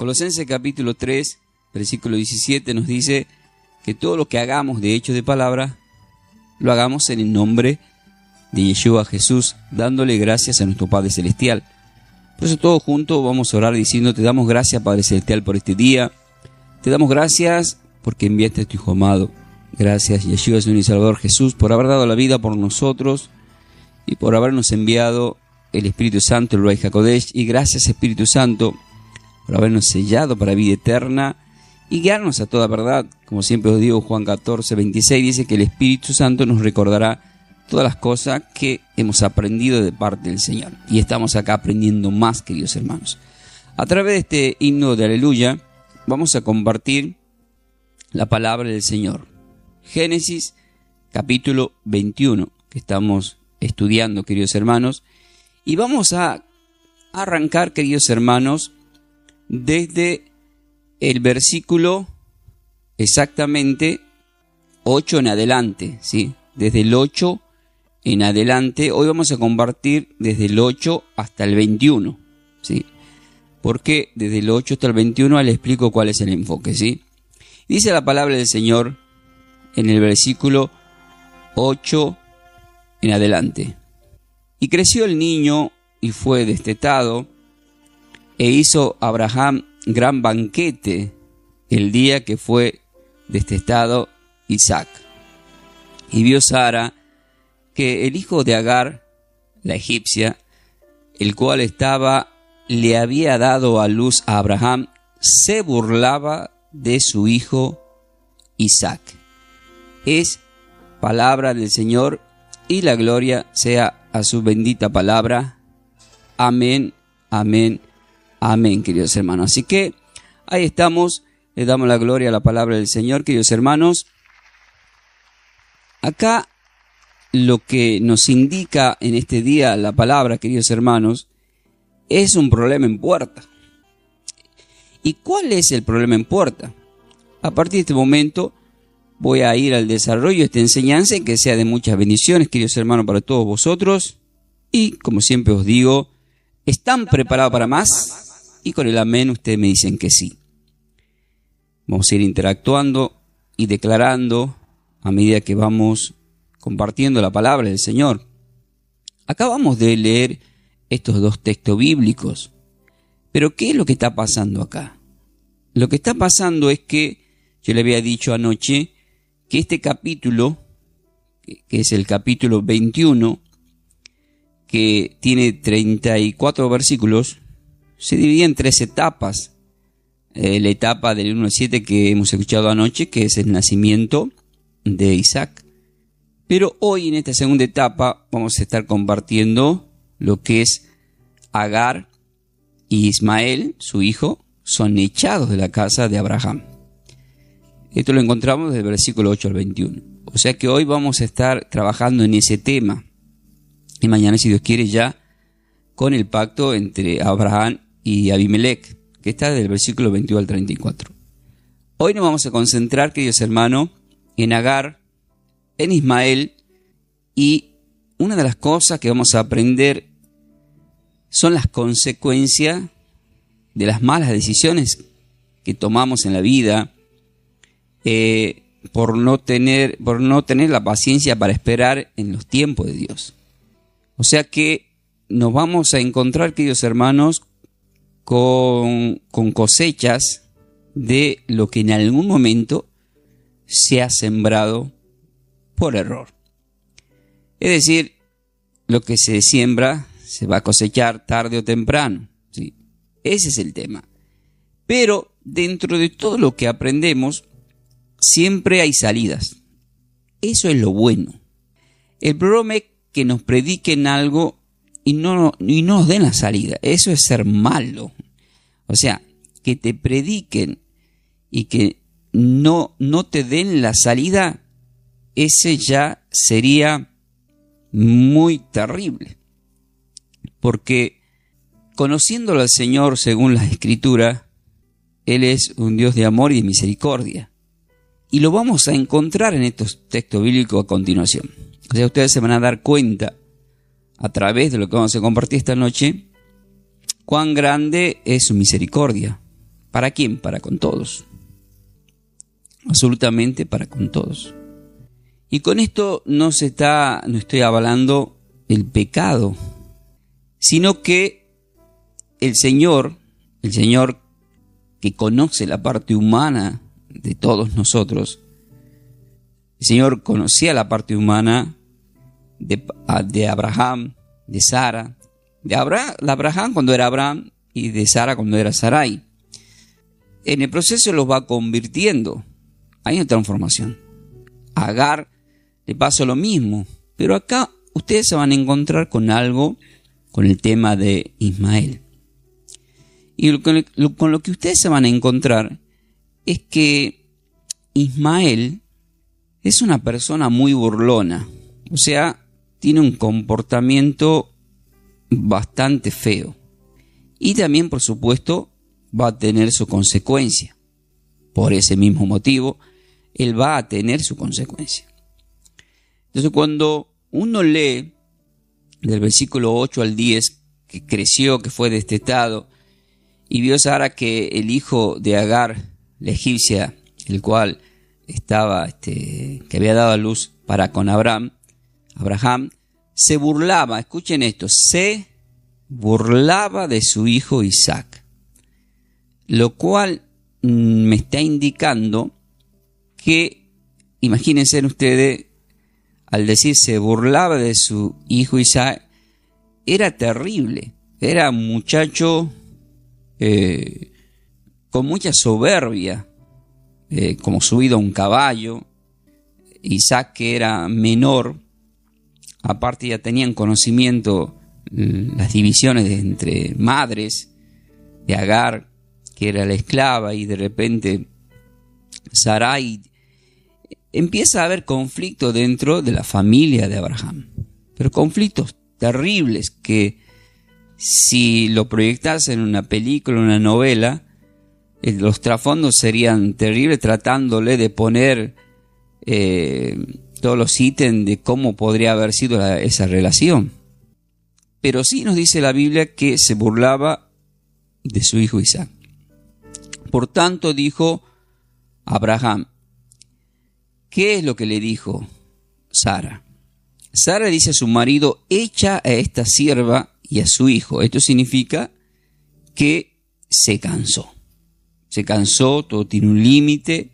Colosenses capítulo 3, versículo 17 nos dice que todo lo que hagamos de hecho de palabra, lo hagamos en el nombre de Yeshua Jesús, dándole gracias a nuestro Padre Celestial. Por eso todos juntos vamos a orar diciendo: te damos gracias, Padre Celestial, por este día. Te damos gracias porque enviaste a tu Hijo amado. Gracias, Yeshua, Señor y Salvador Jesús, por haber dado la vida por nosotros y por habernos enviado el Espíritu Santo, el Ruach HaKodesh. Y gracias, Espíritu Santo, por habernos sellado para vida eterna y guiarnos a toda verdad. Como siempre os digo, Juan 14, 26 dice que el Espíritu Santo nos recordará todas las cosas que hemos aprendido de parte del Señor. Y estamos acá aprendiendo más, queridos hermanos. A través de este himno de Aleluya, vamos a compartir la palabra del Señor. Génesis, capítulo 21, que estamos estudiando, queridos hermanos. Y vamos a arrancar, queridos hermanos, desde el versículo exactamente 8 en adelante, ¿sí? Desde el 8 en adelante. Hoy vamos a compartir desde el 8 hasta el 21, ¿sí? Porque desde el 8 hasta el 21 les explico cuál es el enfoque, ¿sí? Dice la palabra del Señor en el versículo 8 en adelante. Y creció el niño y fue destetado, e hizo Abraham gran banquete el día que fue destetado Isaac. Y vio Sara que el hijo de Agar, la egipcia, el cual le había dado a luz a Abraham, se burlaba de su hijo Isaac. Es palabra del Señor, y la gloria sea a su bendita palabra. Amén, amén, amén, queridos hermanos. Así que ahí estamos, le damos la gloria a la palabra del Señor, queridos hermanos. Acá lo que nos indica en este día la palabra, queridos hermanos, es un problema en puerta. ¿Y cuál es el problema en puerta? A partir de este momento voy a ir al desarrollo de esta enseñanza y que sea de muchas bendiciones, queridos hermanos, para todos vosotros. Y como siempre os digo, ¿están preparados para más? Y con el amén ustedes me dicen que sí. Vamos a ir interactuando y declarando a medida que vamos compartiendo la palabra del Señor. Acabamos de leer estos dos textos bíblicos. Pero ¿qué es lo que está pasando acá? Lo que está pasando es que yo le había dicho anoche que este capítulo, que es el capítulo 21, que tiene 34 versículos, se divide en 3 etapas. La etapa del 1 al 7 que hemos escuchado anoche, que es el nacimiento de Isaac. Pero hoy en esta segunda etapa vamos a estar compartiendo lo que es Agar y Ismael, su hijo, son echados de la casa de Abraham. Esto lo encontramos desde el versículo 8 al 21. O sea que hoy vamos a estar trabajando en ese tema. Y mañana, si Dios quiere, ya con el pacto entre Abraham y Abimelech, que está desde el versículo 21 al 34. Hoy nos vamos a concentrar, queridos hermanos, en Agar, en Ismael, y una de las cosas que vamos a aprender son las consecuencias de las malas decisiones que tomamos en la vida, por no tener la paciencia para esperar en los tiempos de Dios. O sea que nos vamos a encontrar, queridos hermanos, con cosechas de lo que en algún momento se ha sembrado por error. Es decir, lo que se siembra se va a cosechar tarde o temprano, ¿sí? Ese es el tema. Pero dentro de todo lo que aprendemos, siempre hay salidas. Eso es lo bueno. El problema es que nos prediquen algo y no nos den la salida. Eso es ser malo. O sea, que te prediquen y que no te den la salida, ese ya sería muy terrible. Porque conociéndolo al Señor según las Escrituras, Él es un Dios de amor y de misericordia. Y lo vamos a encontrar en estos textos bíblicos a continuación. O sea, ustedes se van a dar cuenta, a través de lo que vamos a compartir esta noche, cuán grande es su misericordia. ¿Para quién? Para con todos. Absolutamente para con todos. Y con esto no estoy avalando el pecado, sino que el Señor que conoce la parte humana de todos nosotros, el Señor conocía la parte humana de Abraham, de Sara, de Abraham cuando era Abraham y de Sara cuando era Sarai. En el proceso los va convirtiendo. Hay una transformación. A Agar le pasó lo mismo, pero acá ustedes se van a encontrar con algo, con el tema de Ismael. Y con lo que ustedes se van a encontrar es que Ismael es una persona muy burlona, o sea, tiene un comportamiento bastante feo. Y también, por supuesto, va a tener su consecuencia. Por ese mismo motivo, él va a tener su consecuencia. Entonces, cuando uno lee del versículo 8 al 10, que creció, que fue destetado, y vio Sara que el hijo de Agar, la egipcia, el cual que había dado a luz para con Abraham, se burlaba, escuchen esto, se burlaba de su hijo Isaac, lo cual me está indicando que, imagínense ustedes, al decir se burlaba de su hijo Isaac, era terrible, era un muchacho con mucha soberbia, como subido a un caballo. Isaac, que era menor, aparte ya tenían conocimiento las divisiones entre madres, de Agar, que era la esclava, y de repente Sarai. Empieza a haber conflicto dentro de la familia de Abraham, pero conflictos terribles que, si lo proyectas en una película, en una novela, los trasfondos serían terribles, tratándole de poner todos los ítems de cómo podría haber sido esa relación. Pero sí nos dice la Biblia que se burlaba de su hijo Isaac. Por tanto, dijo Abraham, ¿qué es lo que le dijo Sara? Sara dice a su marido, echa a esta sierva y a su hijo. Esto significa que se cansó. Se cansó, todo tiene un límite.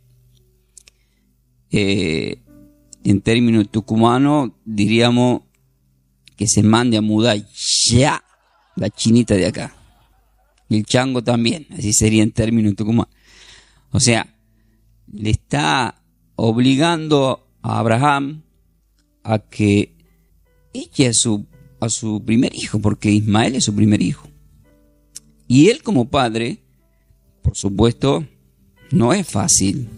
En términos tucumanos diríamos que se mande a mudar ya la chinita de acá. Y el chango también, así sería en términos tucumanos. O sea, le está obligando a Abraham a que eche a su primer hijo, porque Ismael es su primer hijo. Y él, como padre, por supuesto, no es fácil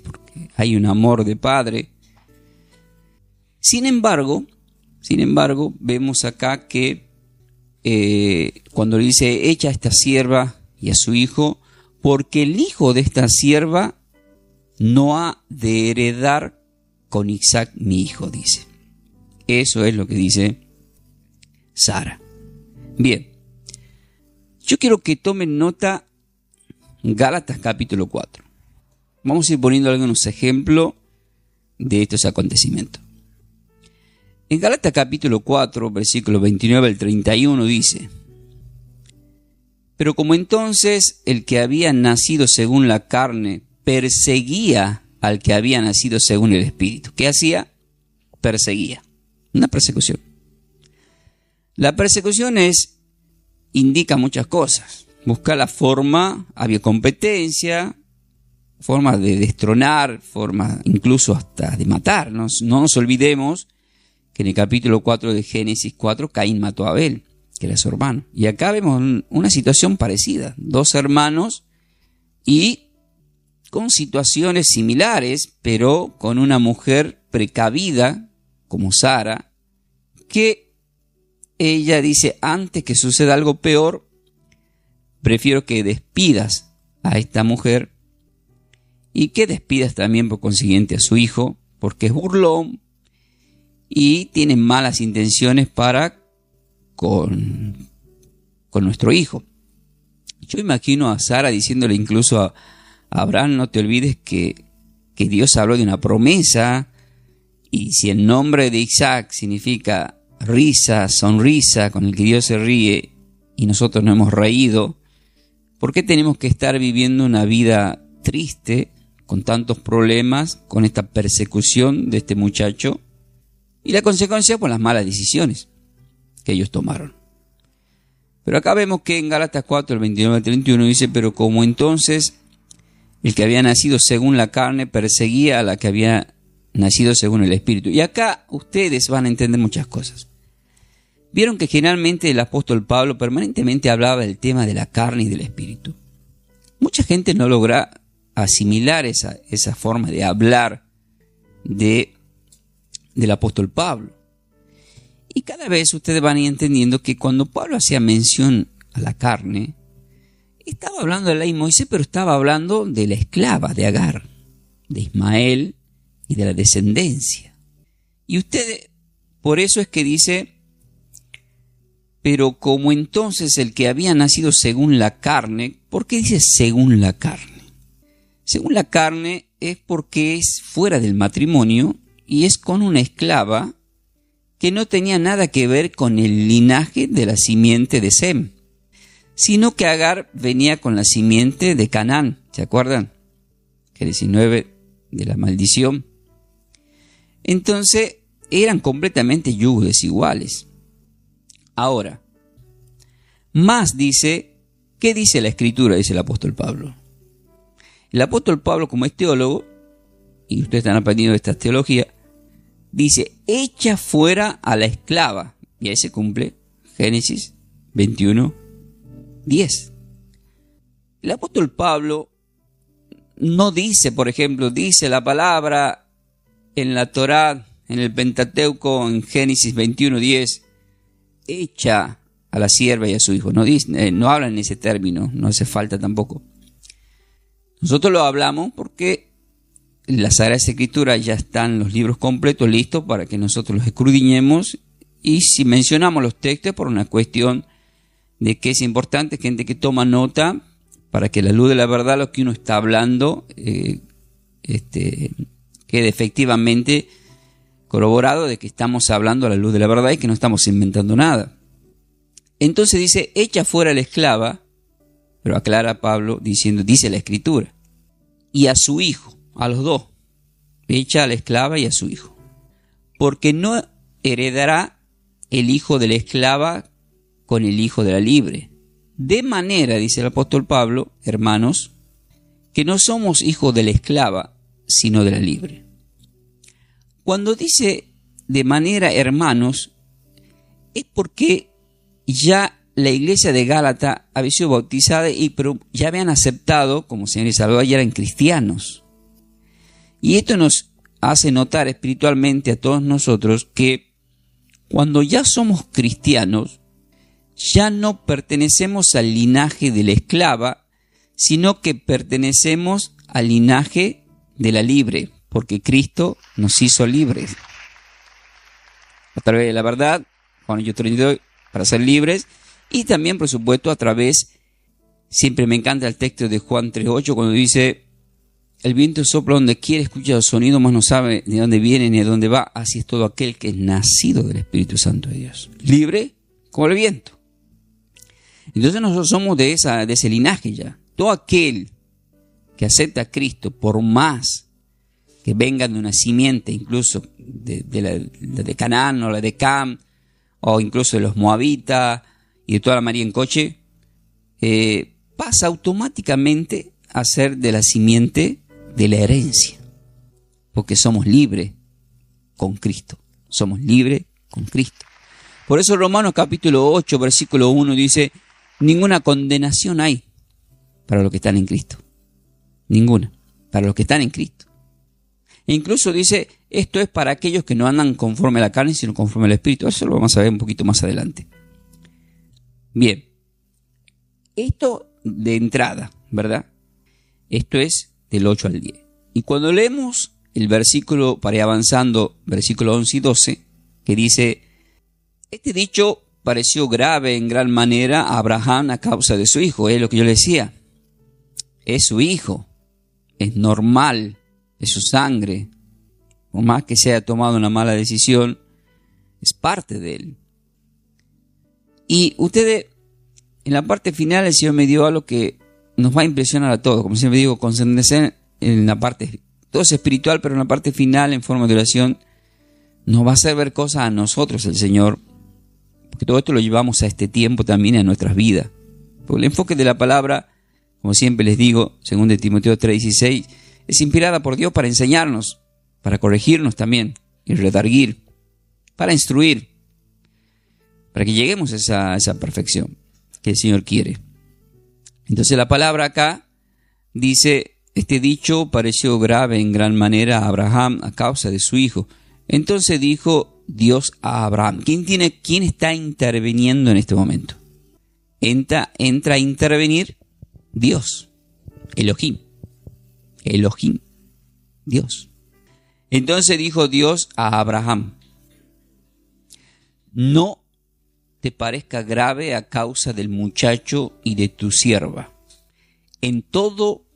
porque hay un amor de padre. Sin embargo, vemos acá que cuando le dice, echa a esta sierva y a su hijo, porque el hijo de esta sierva no ha de heredar con Isaac mi hijo, dice. Eso es lo que dice Sara. Bien, yo quiero que tomen nota Gálatas capítulo 4. Vamos a ir poniendo algunos ejemplos de estos acontecimientos. En Gálatas capítulo 4, versículos 29 al 31 dice, pero como entonces el que había nacido según la carne perseguía al que había nacido según el Espíritu. ¿Qué hacía? Perseguía. Una persecución. La persecución indica muchas cosas. Busca la forma, había competencia, forma de destronar, forma incluso hasta de matar. No nos olvidemos que en el capítulo 4 de Génesis 4, Caín mató a Abel, que era su hermano. Y acá vemos una situación parecida. Dos hermanos y con situaciones similares, pero con una mujer precavida, como Sara, que ella dice, antes que suceda algo peor, prefiero que despidas a esta mujer y que despidas también por consiguiente a su hijo, porque es burlón y tiene malas intenciones para con nuestro hijo. Yo imagino a Sara diciéndole incluso a Abraham, no te olvides que Dios habló de una promesa, y si el nombre de Isaac significa risa, sonrisa, con el que Dios se ríe, y nosotros no hemos reído, ¿por qué tenemos que estar viviendo una vida triste, con tantos problemas, con esta persecución de este muchacho? Y la consecuencia, pues las malas decisiones que ellos tomaron. Pero acá vemos que en Gálatas 4, el 29 al 31 dice, pero como entonces el que había nacido según la carne perseguía a la que había nacido según el Espíritu. Y acá ustedes van a entender muchas cosas. Vieron que generalmente el apóstol Pablo permanentemente hablaba del tema de la carne y del Espíritu. Mucha gente no logra asimilar esa forma de hablar del apóstol Pablo. Y cada vez ustedes van a ir entendiendo que cuando Pablo hacía mención a la carne, estaba hablando de la ley de Moisés, pero estaba hablando de la esclava de Agar, de Ismael y de la descendencia. Y ustedes, por eso es que dice, pero como entonces el que había nacido según la carne, ¿por qué dice según la carne? Según la carne es porque es fuera del matrimonio y es con una esclava que no tenía nada que ver con el linaje de la simiente de Sem, sino que Agar venía con la simiente de Canaán, ¿se acuerdan? Que 19 de la maldición. Entonces eran completamente yugos desiguales. Ahora, más dice, ¿qué dice la Escritura? Dice el apóstol Pablo. El apóstol Pablo, como es teólogo, y ustedes están aprendiendo esta teología, dice, echa fuera a la esclava. Y ahí se cumple Génesis 21, 10. El apóstol Pablo no dice, por ejemplo, dice la palabra en la Torá, en el Pentateuco, en Génesis 21, 10, echa a la sierva y a su hijo. No dice, no habla en ese término, no hace falta tampoco. Nosotros lo hablamos porque en la Sagrada Escritura ya están los libros completos listos para que nosotros los escudriñemos, y si mencionamos los textos por una cuestión de que es importante, gente que toma nota, para que la luz de la verdad, lo que uno está hablando, quede efectivamente corroborado de que estamos hablando a la luz de la verdad y que no estamos inventando nada. Entonces dice, echa fuera a la esclava, pero aclara Pablo diciendo, dice la Escritura, y a su hijo, a los dos, echa a la esclava y a su hijo, porque no heredará el hijo de la esclava con el hijo de la libre. De manera, dice el apóstol Pablo, hermanos, que no somos hijos de la esclava, sino de la libre. Cuando dice de manera, hermanos, es porque ya la iglesia de Gálata había sido bautizada pero ya habían aceptado como Señor y Salvador, ya eran cristianos. Y esto nos hace notar espiritualmente a todos nosotros que cuando ya somos cristianos, ya no pertenecemos al linaje de la esclava, sino que pertenecemos al linaje de la libre, porque Cristo nos hizo libres. A través de la verdad, Juan 8:32, para ser libres, y también, por supuesto, a través, siempre me encanta el texto de Juan 3:8, cuando dice, el viento sopla donde quiere, escucha el sonido, mas no sabe de dónde viene ni de dónde va. Así es todo aquel que es nacido del Espíritu Santo de Dios. Libre como el viento. Entonces nosotros somos de ese linaje ya. Todo aquel que acepta a Cristo, por más que vengan de una simiente, incluso de Canaán o la de Cam, o incluso de los moabitas y de toda la María en coche, pasa automáticamente a ser de la simiente de la herencia, porque somos libres con Cristo. Somos libres con Cristo. Por eso Romanos capítulo 8, versículo 1 dice, ninguna condenación hay para los que están en Cristo. Ninguna. Para los que están en Cristo. E incluso dice, esto es para aquellos que no andan conforme a la carne, sino conforme al Espíritu. Eso lo vamos a ver un poquito más adelante. Bien. Esto de entrada, ¿verdad? Esto es del 8 al 10. Y cuando leemos el versículo, para ir avanzando, versículo 11 y 12, que dice, este dicho pareció grave en gran manera a Abraham a causa de su hijo. Es lo que yo le decía. Es su hijo. Es normal. Es su sangre. Por más que se haya tomado una mala decisión, es parte de él. Y ustedes, en la parte final, el Señor me dio algo que nos va a impresionar a todos. Como siempre digo, concéntrense en la parte, todo es espiritual, pero en la parte final, en forma de oración, nos va a hacer ver cosas a nosotros, el Señor. Porque todo esto lo llevamos a este tiempo también en nuestras vidas. Porque el enfoque de la palabra, como siempre les digo, según de Timoteo 3:16, es inspirada por Dios para enseñarnos, para corregirnos también, y redarguir, para instruir, para que lleguemos a esa perfección que el Señor quiere. Entonces la palabra acá dice, este dicho pareció grave en gran manera a Abraham a causa de su hijo. Entonces dijo Dios a Abraham. ¿Quién está interviniendo en este momento? Entra a intervenir Dios, Elohim, Dios. Entonces dijo Dios a Abraham, no te parezca grave a causa del muchacho y de tu sierva. En todo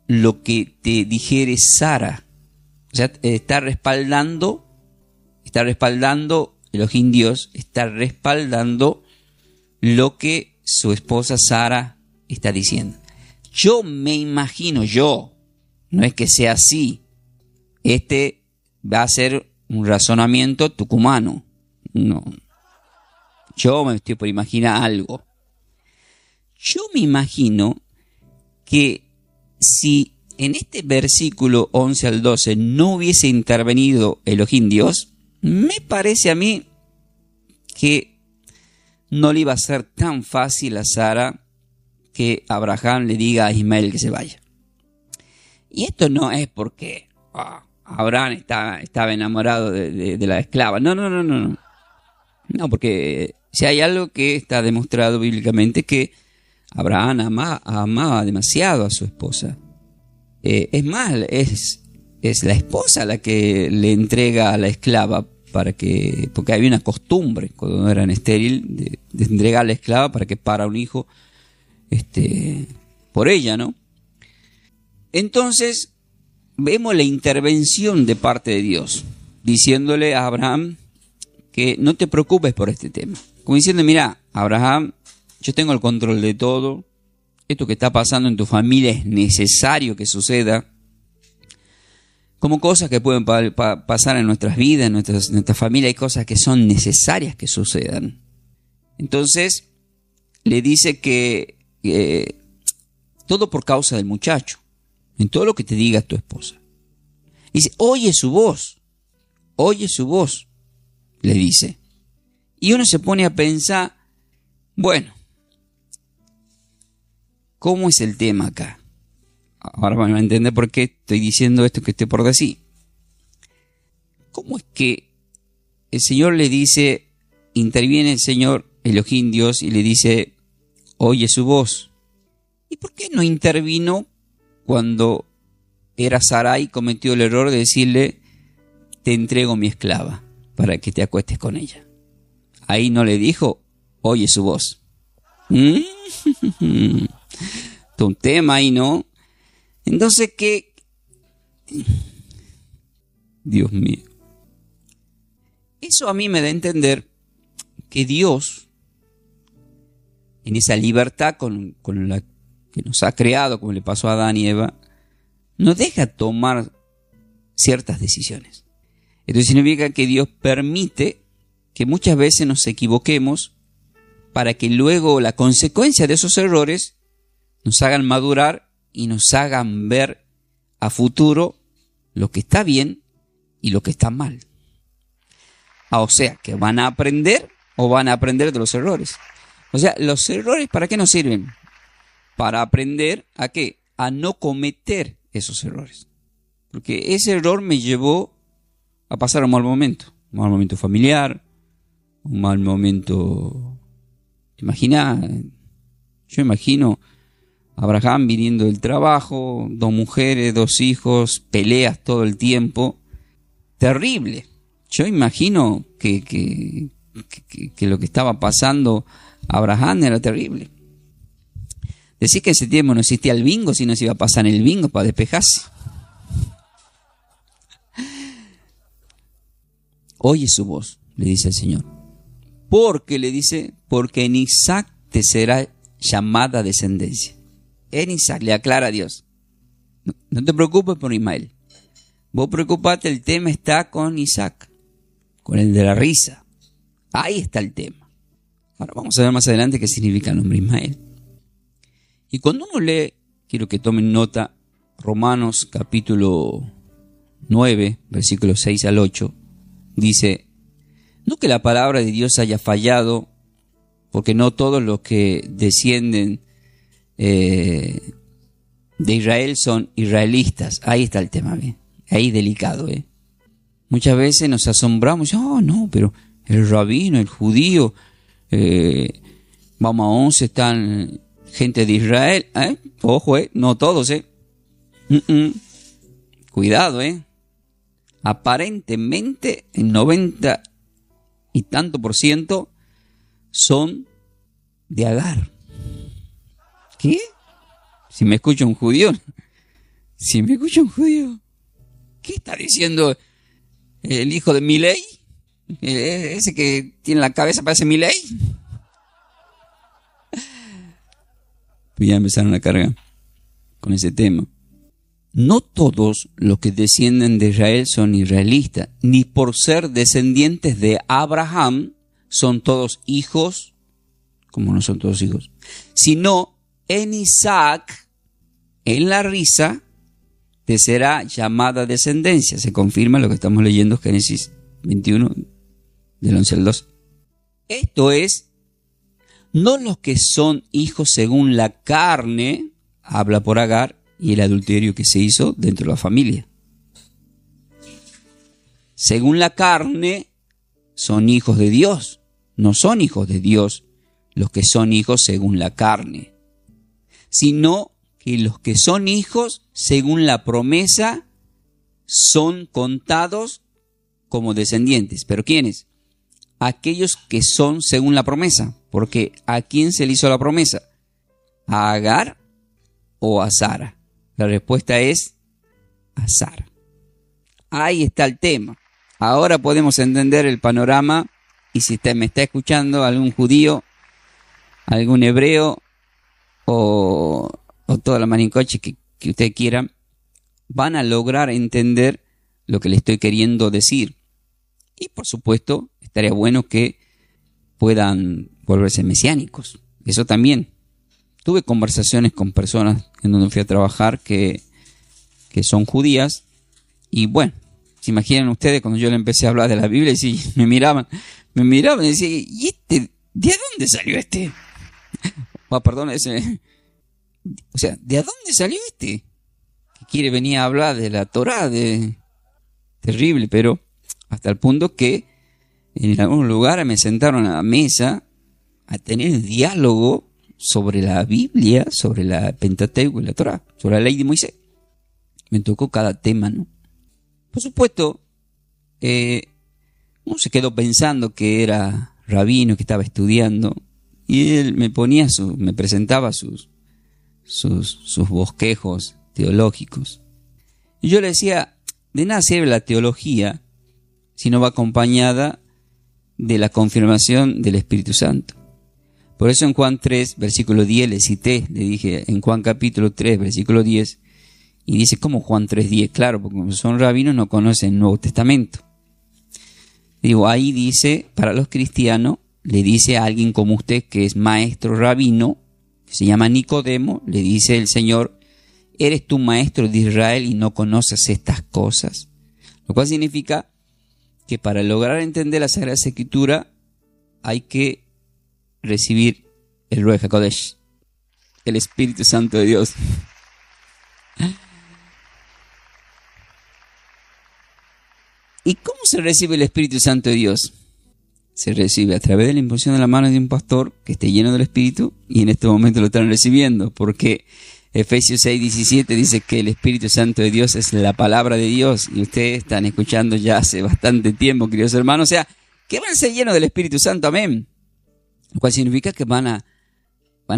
lo que te dijere Sara, o sea, está respaldando Elohim Dios, está respaldando lo que su esposa Sara está diciendo. Yo me imagino, no es que sea así, va a ser un razonamiento tucumano, no. Yo me estoy por imaginar algo. Yo me imagino que si en este versículo 11 al 12 no hubiese intervenido Elohim Dios, me parece a mí que no le iba a ser tan fácil a Sara que Abraham le diga a Ismael que se vaya. Y esto no es porque Abraham estaba enamorado de la esclava. No. No, porque si hay algo que está demostrado bíblicamente, que Abraham amaba demasiado a su esposa. Es más, es la esposa la que le entrega a la esclava porque había una costumbre cuando eran estéril de entregar a la esclava para que para un hijo por ella, ¿no? Entonces vemos la intervención de parte de Dios diciéndole a Abraham que no te preocupes por este tema. Como diciendo, mira, Abraham, yo tengo el control de todo. Esto que está pasando en tu familia es necesario que suceda. Como cosas que pueden pasar en nuestras vidas, en nuestra familia, hay cosas que son necesarias que sucedan. Entonces, le dice que todo por causa del muchacho. En todo lo que te diga tu esposa. Dice, oye su voz, le dice. Y uno se pone a pensar, bueno, ¿cómo es el tema acá? Ahora van a entender por qué estoy diciendo esto que estoy por decir. ¿Cómo es que el Señor le dice, interviene el Señor, Elohim Dios, y le dice, oye su voz? ¿Y por qué no intervino cuando era Sarai y cometió el error de decirle, te entrego mi esclava para que te acuestes con ella? Ahí no le dijo, oye su voz. Un tema ahí, ¿no? Entonces, ¿qué? Dios mío. Eso a mí me da a entender que Dios, en esa libertad con la que nos ha creado, como le pasó a Adán y Eva, nos deja tomar ciertas decisiones. Esto significa que Dios permite que muchas veces nos equivoquemos para que luego la consecuencia de esos errores nos hagan madurar y nos hagan ver a futuro lo que está bien y lo que está mal. O sea, que van a aprender de los errores. O sea, los errores, ¿para qué nos sirven? Para aprender ¿a qué? A no cometer esos errores. Porque ese error me llevó a pasar un mal momento familiar, un mal momento. Yo imagino a Abraham viniendo del trabajo, 2 mujeres, 2 hijos, peleas todo el tiempo. Terrible. Yo imagino que que lo que estaba pasando a Abraham era terrible. Decir que en ese tiempo no existía el bingo, si no se iba a pasar en el bingo para despejarse. Oye su voz, le dice el Señor. Porque en Isaac te será llamada descendencia. En Isaac, le aclara a Dios. No te preocupes por Ismael. Vos preocupate, el tema está con Isaac, con el de la risa. Ahí está el tema. Ahora vamos a ver más adelante qué significa el nombre Ismael. Y cuando uno lee, quiero que tomen nota, Romanos capítulo 9, versículos 6 al 8, dice, no que la palabra de Dios haya fallado, porque no todos los que descienden de Israel son israelitas. Ahí está el tema, ¿ve? Ahí delicado, ¿eh? Muchas veces nos asombramos, no, pero el rabino, el judío, vamos a 11, están gente de Israel, ojo, no todos, cuidado, aparentemente el 90 y tanto % son de Agar. ¿Qué? Si me escucha un judío, ¿qué está diciendo el hijo de Milei? Ese que tiene la cabeza parece Milei. Ya empezaron a cargar con ese tema. No todos los que descienden de Israel son israelitas, ni por ser descendientes de Abraham son todos hijos, como no son todos hijos, sino en Isaac, en la risa, te será llamada descendencia. Se confirma lo que estamos leyendo en Génesis 21, del 11 al 12. Esto es, no los que son hijos según la carne, habla por Agar, y el adulterio que se hizo dentro de la familia. Según la carne, son hijos de Dios. No son hijos de Dios los que son hijos según la carne, sino que los que son hijos según la promesa son contados como descendientes. ¿Pero quiénes? Aquellos que son según la promesa. Porque ¿a quién se le hizo la promesa? ¿A Agar o a Sara? La respuesta es a Sara. Ahí está el tema. Ahora podemos entender el panorama, y si me está escuchando algún judío, algún hebreo o toda la manincoche que ustedes quieran, van a lograr entender lo que le estoy queriendo decir. Y por supuesto, estaría bueno que puedan volverse mesiánicos. Eso también. Tuve conversaciones con personas en donde fui a trabajar que son judías, y bueno, se imaginan ustedes cuando yo le empecé a hablar de la Biblia, y sí, me miraban y decían, ¿y este? ¿De dónde salió este? Perdón, o sea, ¿de dónde salió este? Que quiere venir a hablar de la Torá, terrible, pero hasta el punto que en algún lugar me sentaron a la mesa a tener diálogo sobre la Biblia, sobre la Pentateuco y la Torá, sobre la ley de Moisés. Me tocó cada tema, ¿no? Por supuesto, uno se quedó pensando que era rabino, que estaba estudiando, y él me presentaba sus bosquejos teológicos. Y yo le decía, de nada sirve la teología si no va acompañada de la confirmación del Espíritu Santo. Por eso en Juan 3, versículo 10, le dije en Juan capítulo 3, versículo 10, y dice, ¿cómo Juan 3, 10? Claro, porque como son rabinos no conocen el Nuevo Testamento. Digo, ahí dice, para los cristianos, le dice a alguien como usted que es maestro rabino, que se llama Nicodemo, le dice el Señor, ¿eres tú maestro de Israel y no conoces estas cosas? Lo cual significa que para lograr entender la Sagrada Escritura hay que recibir el Ruach HaKodesh, el Espíritu Santo de Dios. ¿Y cómo se recibe el Espíritu Santo de Dios? Se recibe a través de la imposición de la mano de un pastor que esté lleno del Espíritu, y en este momento lo están recibiendo, porque Efesios 6:17 dice que el Espíritu Santo de Dios es la palabra de Dios, y ustedes están escuchando ya hace bastante tiempo, queridos hermanos. O sea, que van a ser llenos del Espíritu Santo, amén. Lo cual significa que van a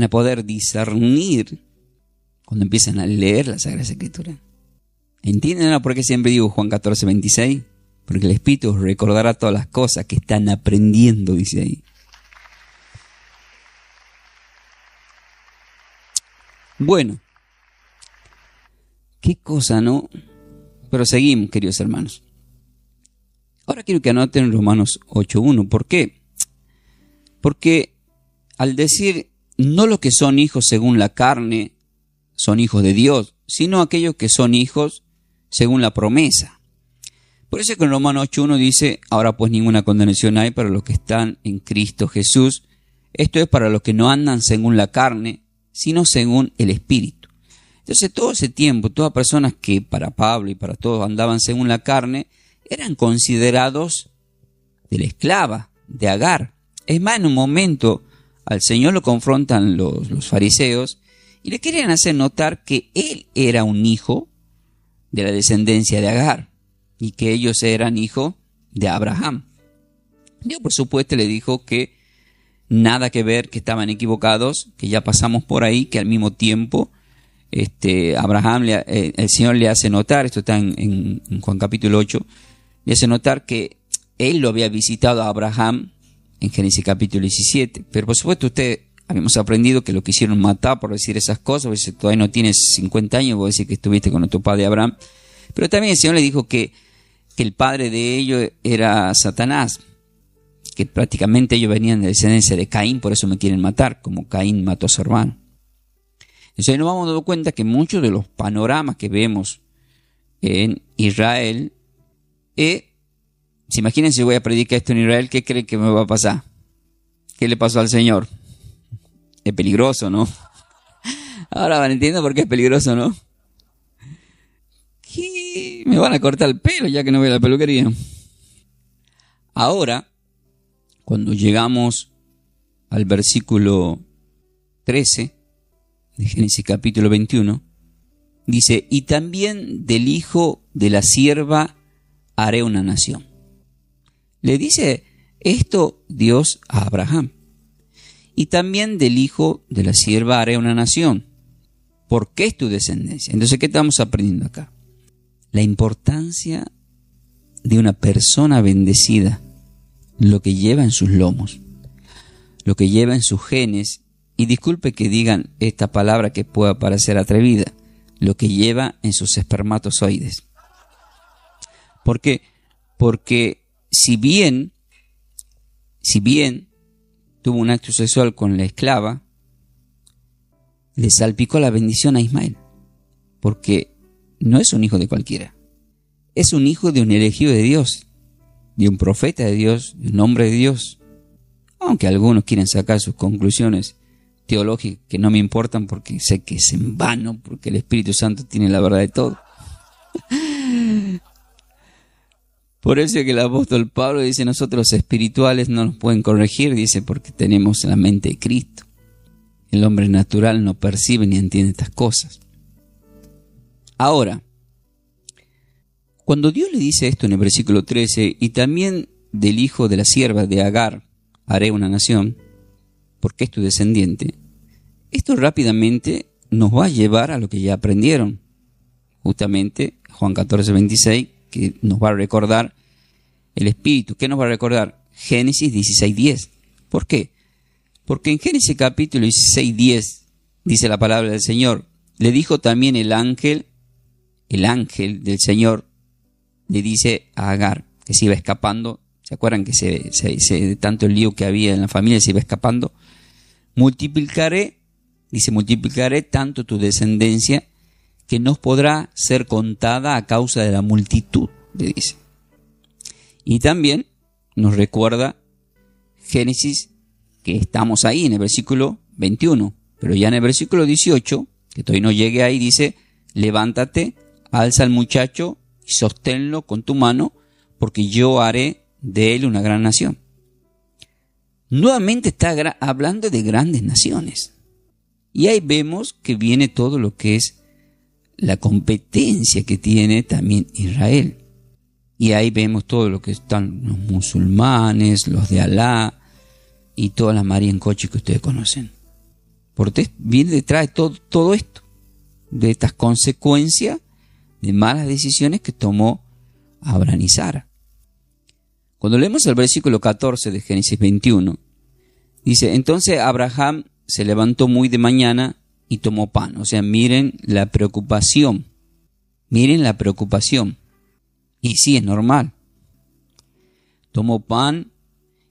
poder discernir cuando empiezan a leer la Sagrada Escritura. ¿Entienden por qué siempre digo Juan 14, 26? Porque el Espíritu os recordará todas las cosas que están aprendiendo, dice ahí. Bueno, qué cosa, ¿no? Pero seguimos, queridos hermanos. Ahora quiero que anoten Romanos 8.1. ¿Por qué? Porque al decir no los que son hijos según la carne son hijos de Dios, sino aquellos que son hijos según la promesa. Por eso que en Romanos 8.1 dice, ahora pues ninguna condenación hay para los que están en Cristo Jesús. Esto es para los que no andan según la carne, sino según el Espíritu. Entonces todo ese tiempo, todas personas que para Pablo y para todos andaban según la carne, eran considerados de la esclava, de Agar. Es más, en un momento al Señor lo confrontan los fariseos y le querían hacer notar que él era un hijo de la descendencia de Agar y que ellos eran hijos de Abraham. Dios, por supuesto, le dijo que nada que ver, que estaban equivocados, que ya pasamos por ahí, que al mismo tiempo Abraham, el Señor le hace notar, esto está en Juan capítulo 8, le hace notar que él lo había visitado a Abraham en Génesis capítulo 17. Pero por supuesto habíamos aprendido que lo quisieron matar por decir esas cosas, porque todavía no tienes 50 años, vos decís que estuviste con nuestro padre Abraham. Pero también el Señor le dijo que el padre de ellos era Satanás, que prácticamente ellos venían de descendencia de Caín, por eso me quieren matar, como Caín mató a su hermano. Entonces nos vamos dando cuenta que muchos de los panoramas que vemos en Israel, si imagínense, yo voy a predicar esto en Israel, ¿qué creen que me va a pasar? ¿Qué le pasó al Señor? Es peligroso, ¿no? Ahora van entendiendo por qué es peligroso, ¿no? ¿Qué? Me van a cortar el pelo ya que no voy a la peluquería. Ahora, cuando llegamos al versículo 13 de Génesis capítulo 21, dice, y también del hijo de la sierva haré una nación. Le dice esto Dios a Abraham. Y también del hijo de la sierva haré una nación, porque es tu descendencia. Entonces, ¿qué estamos aprendiendo acá? La importancia de una persona bendecida, lo que lleva en sus lomos, lo que lleva en sus genes, y disculpe que digan esta palabra que pueda parecer atrevida, lo que lleva en sus espermatozoides. ¿Por qué? Porque si bien tuvo un acto sexual con la esclava, le salpicó la bendición a Ismael, porque no es un hijo de cualquiera, es un hijo de un elegido de Dios, de un profeta de Dios, de un hombre de Dios. Aunque algunos quieren sacar sus conclusiones teológicas que no me importan, porque sé que es en vano, porque el Espíritu Santo tiene la verdad de todo. Por eso es que el apóstol Pablo dice, nosotros los espirituales no nos pueden corregir, dice, porque tenemos la mente de Cristo. El hombre natural no percibe ni entiende estas cosas. Ahora, cuando Dios le dice esto en el versículo 13, y también del hijo de la sierva de Agar haré una nación, porque es tu descendiente, esto rápidamente nos va a llevar a lo que ya aprendieron. Justamente Juan 14, 26, que nos va a recordar el Espíritu. ¿Qué nos va a recordar? Génesis 16, 10. ¿Por qué? Porque en Génesis capítulo 16, 10 dice la palabra del Señor. Le dijo también el ángel del Señor, le dice a Agar, que se iba escapando. ¿Se acuerdan que de tanto el lío que había en la familia se iba escapando? Multiplicaré tanto tu descendencia que no podrá ser contada a causa de la multitud, le dice. Y también nos recuerda Génesis, que estamos ahí en el versículo 21, pero ya en el versículo 18, que todavía no llegue ahí, dice, levántate, alza al muchacho y sosténlo con tu mano, porque yo haré de él una gran nación. Nuevamente está hablando de grandes naciones. Y ahí vemos que viene todo lo que es la competencia que tiene también Israel. Y ahí vemos todo lo que están los musulmanes, los de Alá y todas las María en coche que ustedes conocen. Porque viene detrás de todo esto, de estas consecuencias de malas decisiones que tomó Abraham y Sara. Cuando leemos el versículo 14 de Génesis 21, dice, entonces Abraham se levantó muy de mañana y tomó pan. O sea, miren la preocupación. Miren la preocupación. Y sí, es normal. Tomó pan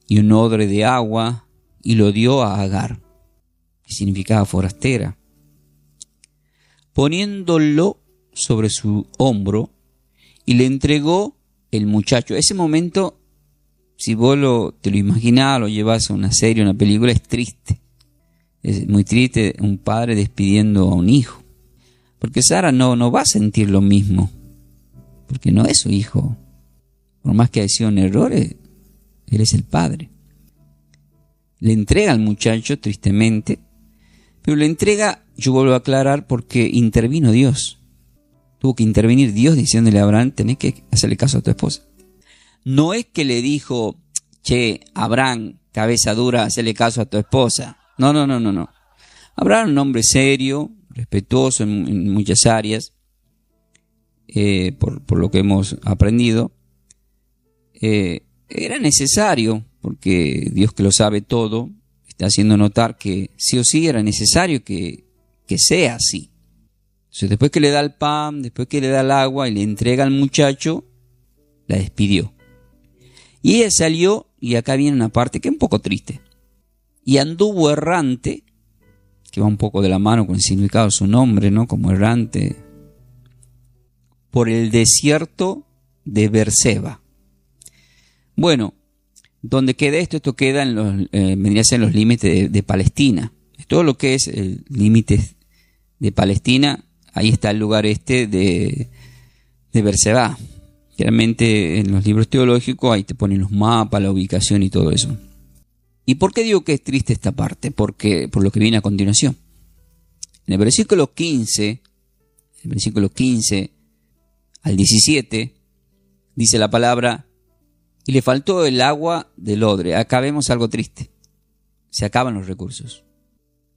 y un odre de agua y lo dio a Agar, que significaba forastera. Poniéndolo sobre su hombro y le entregó el muchacho. Ese momento, si vos te lo imaginás, lo llevas a una serie, una película, es triste. Es muy triste un padre despidiendo a un hijo. Porque Sara no va a sentir lo mismo. Porque no es su hijo. Por más que haya sido un error, él es el padre. Le entrega al muchacho, tristemente. Pero le entrega, yo vuelvo a aclarar, porque intervino Dios. Tuvo que intervenir Dios diciéndole a Abraham, tenés que hacerle caso a tu esposa. No es que le dijo, che, Abraham, cabeza dura, hacerle caso a tu esposa. No. Abraham era un hombre serio, respetuoso en muchas áreas, por lo que hemos aprendido. Era necesario, porque Dios, que lo sabe todo, está haciendo notar que sí o sí era necesario que sea así. Entonces, después que le da el pan, después que le da el agua y le entrega al muchacho, la despidió. Y ella salió, y acá viene una parte que es un poco triste, y anduvo errante, que va un poco de la mano con el significado de su nombre, ¿no? Como errante, por el desierto de Berseba. Bueno, donde queda esto queda vendría a ser en los límites de Palestina. Todo lo que es el límite de Palestina, ahí está el lugar de Berseba. Claramente en los libros teológicos ahí te ponen los mapas, la ubicación y todo eso. ¿Y por qué digo que es triste esta parte? Porque por lo que viene a continuación. En el versículo 15 al 17, dice la palabra, y le faltó el agua del odre. Acá vemos algo triste. Se acaban los recursos.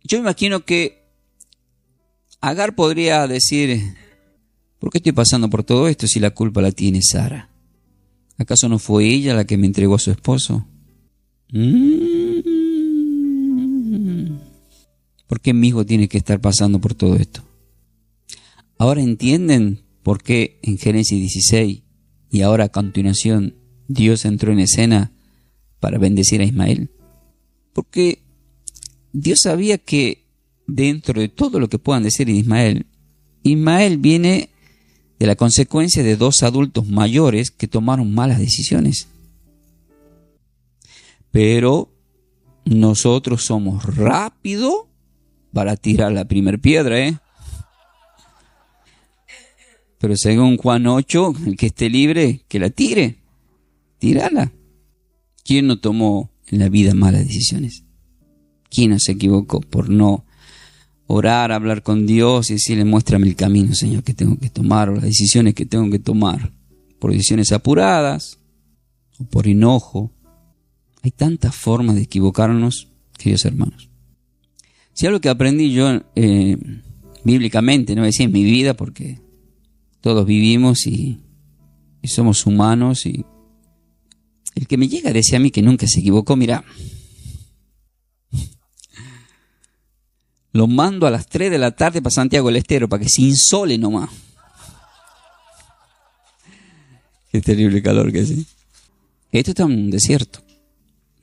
Yo me imagino que Agar podría decir, ¿por qué estoy pasando por todo esto si la culpa la tiene Sara? ¿Acaso no fue ella la que me entregó a su esposo? ¿Por qué mi hijo tiene que estar pasando por todo esto? Ahora entienden por qué en Génesis 16 y ahora a continuación Dios entró en escena para bendecir a Ismael. Porque Dios sabía que dentro de todo lo que puedan decir de Ismael viene de la consecuencia de dos adultos mayores que tomaron malas decisiones. Pero nosotros somos rápidos para tirar la primer piedra, Pero según Juan 8, el que esté libre, que la tire. Tírala. ¿Quién no tomó en la vida malas decisiones? ¿Quién no se equivocó por no orar, hablar con Dios y decirle, muéstrame el camino, Señor, que tengo que tomar, o las decisiones que tengo que tomar? Por decisiones apuradas o por enojo. Hay tantas formas de equivocarnos, queridos hermanos. Si algo que aprendí yo bíblicamente, no decía en mi vida, porque todos vivimos y somos humanos, y el que me llega a decir a mí que nunca se equivocó, mira, lo mando a las 3 de la tarde para Santiago del Estero, para que se insole nomás. Qué terrible calor que hace. Esto está en un desierto.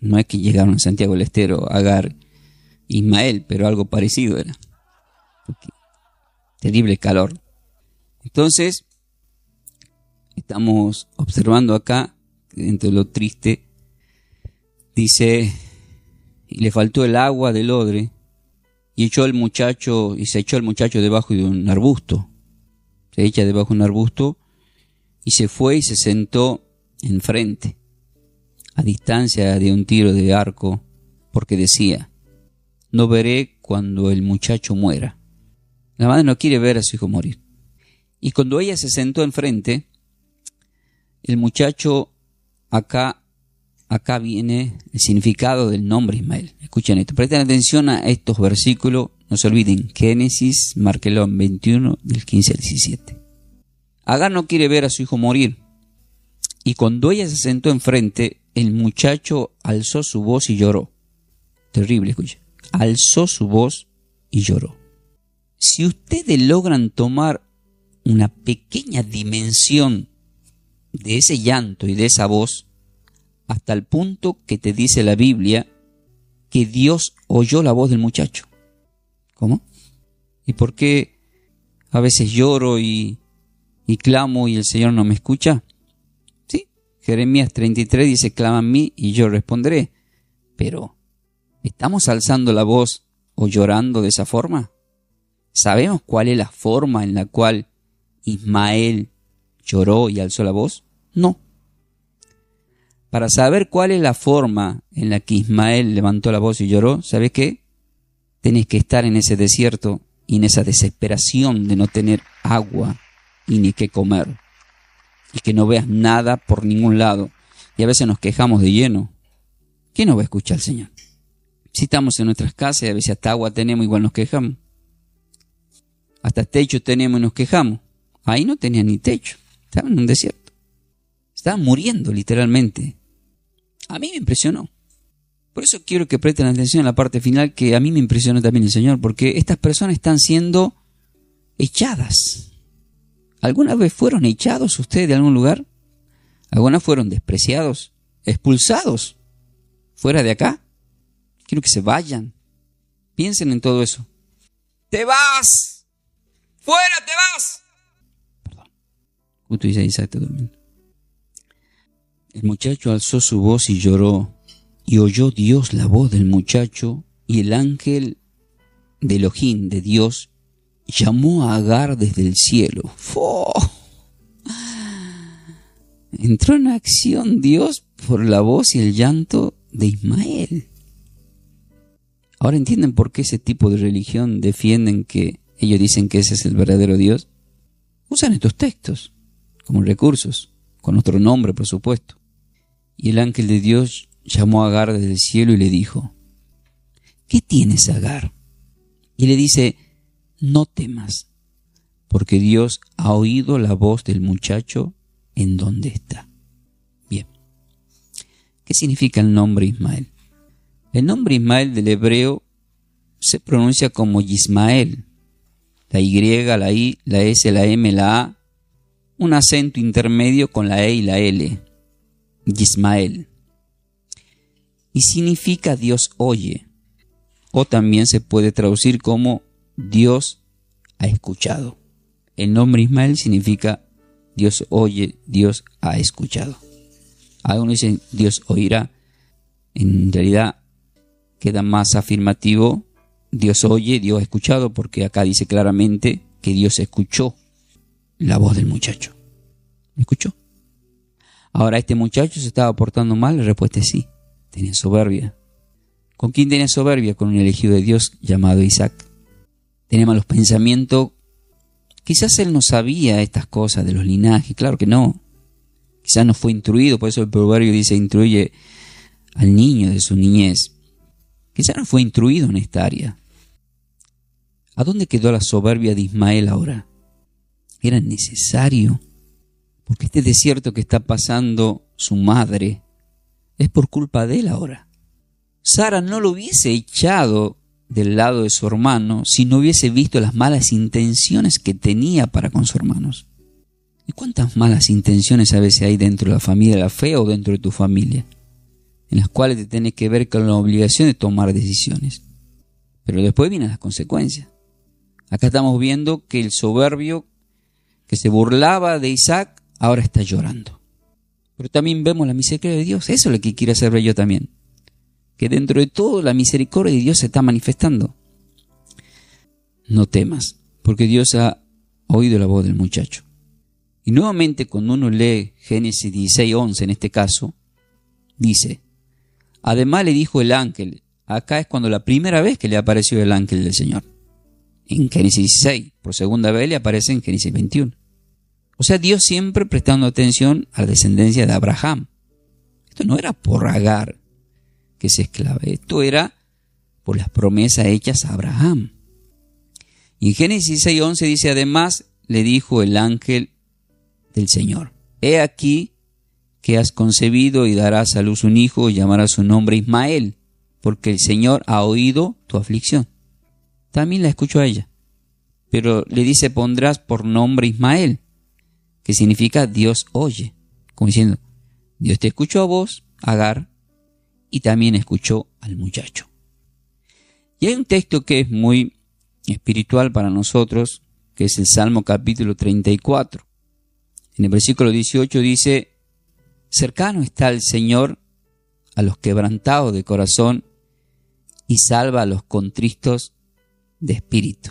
No es que llegaron a Santiago del Estero, Agar, Ismael, pero algo parecido era. Terrible calor. Entonces, estamos observando acá, dentro de lo triste, dice, y le faltó el agua del odre, y se echó el muchacho debajo de un arbusto. Se echa debajo de un arbusto, y se fue y se sentó enfrente, a distancia de un tiro de arco, porque decía, no veré cuando el muchacho muera. La madre no quiere ver a su hijo morir. Y cuando ella se sentó enfrente, El muchacho, acá viene el significado del nombre Ismael. Escuchen esto, presten atención a estos versículos, no se olviden, Génesis, márquelo en 21, del 15 al 17. Agar no quiere ver a su hijo morir, y cuando ella se sentó enfrente, el muchacho alzó su voz y lloró. Terrible, escuchen. Alzó su voz y lloró. Si ustedes logran tomar una pequeña dimensión de ese llanto y de esa voz, hasta el punto que te dice la Biblia que Dios oyó la voz del muchacho. ¿Cómo? ¿Y por qué a veces lloro y clamo y el Señor no me escucha? Sí, Jeremías 33 dice, clama a mí y yo responderé. Pero, ¿estamos alzando la voz o llorando de esa forma? ¿Sabemos cuál es la forma en la cual Ismael lloró y alzó la voz? No. Para saber cuál es la forma en la que Ismael levantó la voz y lloró, ¿sabes qué? Tenés que estar en ese desierto y en esa desesperación de no tener agua y ni qué comer. Y que no veas nada por ningún lado. Y a veces nos quejamos de lleno. ¿Quién nos va a escuchar al Señor? Si estamos en nuestras casas y a veces hasta agua tenemos, igual nos quejamos. Hasta techo tenemos y nos quejamos. Ahí no tenían ni techo. Estaban en un desierto. Estaban muriendo literalmente. A mí me impresionó. Por eso quiero que presten atención a la parte final, que a mí me impresionó también el Señor, porque estas personas están siendo echadas. ¿Alguna vez fueron echados ustedes de algún lugar? ¿Algunas fueron despreciados, expulsados fuera de acá? Quiero que se vayan. Piensen en todo eso. ¡Te vas! ¡Fuera, te vas! Perdón. Justo dice Isaac, está durmiendo. El muchacho alzó su voz y lloró, y oyó Dios la voz del muchacho, y el ángel de Elohim, de Dios, llamó a Agar desde el cielo. ¡Oh! Entró en acción Dios por la voz y el llanto de Ismael. Ahora entienden por qué ese tipo de religión defienden que ellos dicen que ese es el verdadero Dios. Usan estos textos como recursos, con otro nombre, por supuesto. Y el ángel de Dios llamó a Agar desde el cielo y le dijo, ¿qué tienes, Agar? Y le dice, no temas, porque Dios ha oído la voz del muchacho en donde está. Bien. ¿Qué significa el nombre Ismael? El nombre Ismael del hebreo se pronuncia como Yismael. La Y, la I, la S, la M, la A, un acento intermedio con la E y la L. Yismael. Y significa Dios oye, o también se puede traducir como Dios ha escuchado. El nombre Ismael significa Dios oye, Dios ha escuchado. Algunos dicen Dios oirá. En realidad queda más afirmativo Dios oye, Dios ha escuchado, porque acá dice claramente que Dios escuchó la voz del muchacho. ¿Escuchó? Ahora, ¿este muchacho se estaba portando mal? La respuesta es sí. Tenía soberbia. ¿Con quién tenía soberbia? Con un elegido de Dios llamado Isaac. Tenía malos pensamientos. Quizás él no sabía estas cosas de los linajes. Claro que no. Quizás no fue instruido. Por eso el proverbio dice, instruye al niño de su niñez. Quizás no fue instruido en esta área. ¿A dónde quedó la soberbia de Ismael ahora? Era necesario. Porque este desierto que está pasando su madre es por culpa de él ahora. Sara no lo hubiese echado del lado de su hermano si no hubiese visto las malas intenciones que tenía para con sus hermanos. ¿Y cuántas malas intenciones a veces hay dentro de la familia de la fe o dentro de tu familia? En las cuales te tienes que ver con la obligación de tomar decisiones. Pero después vienen las consecuencias. Acá estamos viendo que el soberbio que se burlaba de Isaac ahora está llorando. Pero también vemos la misericordia de Dios. Eso es lo que quiero hacer ver yo también. Que dentro de todo la misericordia de Dios se está manifestando. No temas, porque Dios ha oído la voz del muchacho. Y nuevamente cuando uno lee Génesis 16:11 en este caso, dice, además le dijo el ángel, acá es cuando la primera vez que le apareció el ángel del Señor. En Génesis 16, por segunda vez le aparece en Génesis 21. O sea, Dios siempre prestando atención a la descendencia de Abraham. Esto no era por Agar, que es esclava. Esto era por las promesas hechas a Abraham. Y en Génesis 6:11 dice, además le dijo el ángel del Señor, he aquí que has concebido y darás a luz un hijo y llamarás su nombre Ismael, porque el Señor ha oído tu aflicción. También la escuchó a ella. Pero le dice, pondrás por nombre Ismael, que significa Dios oye. Como diciendo, Dios te escuchó a vos, Agar, y también escuchó al muchacho. Y hay un texto que es muy espiritual para nosotros, que es el Salmo capítulo 34. En el versículo 18 dice, cercano está el Señor a los quebrantados de corazón y salva a los contristos de espíritu.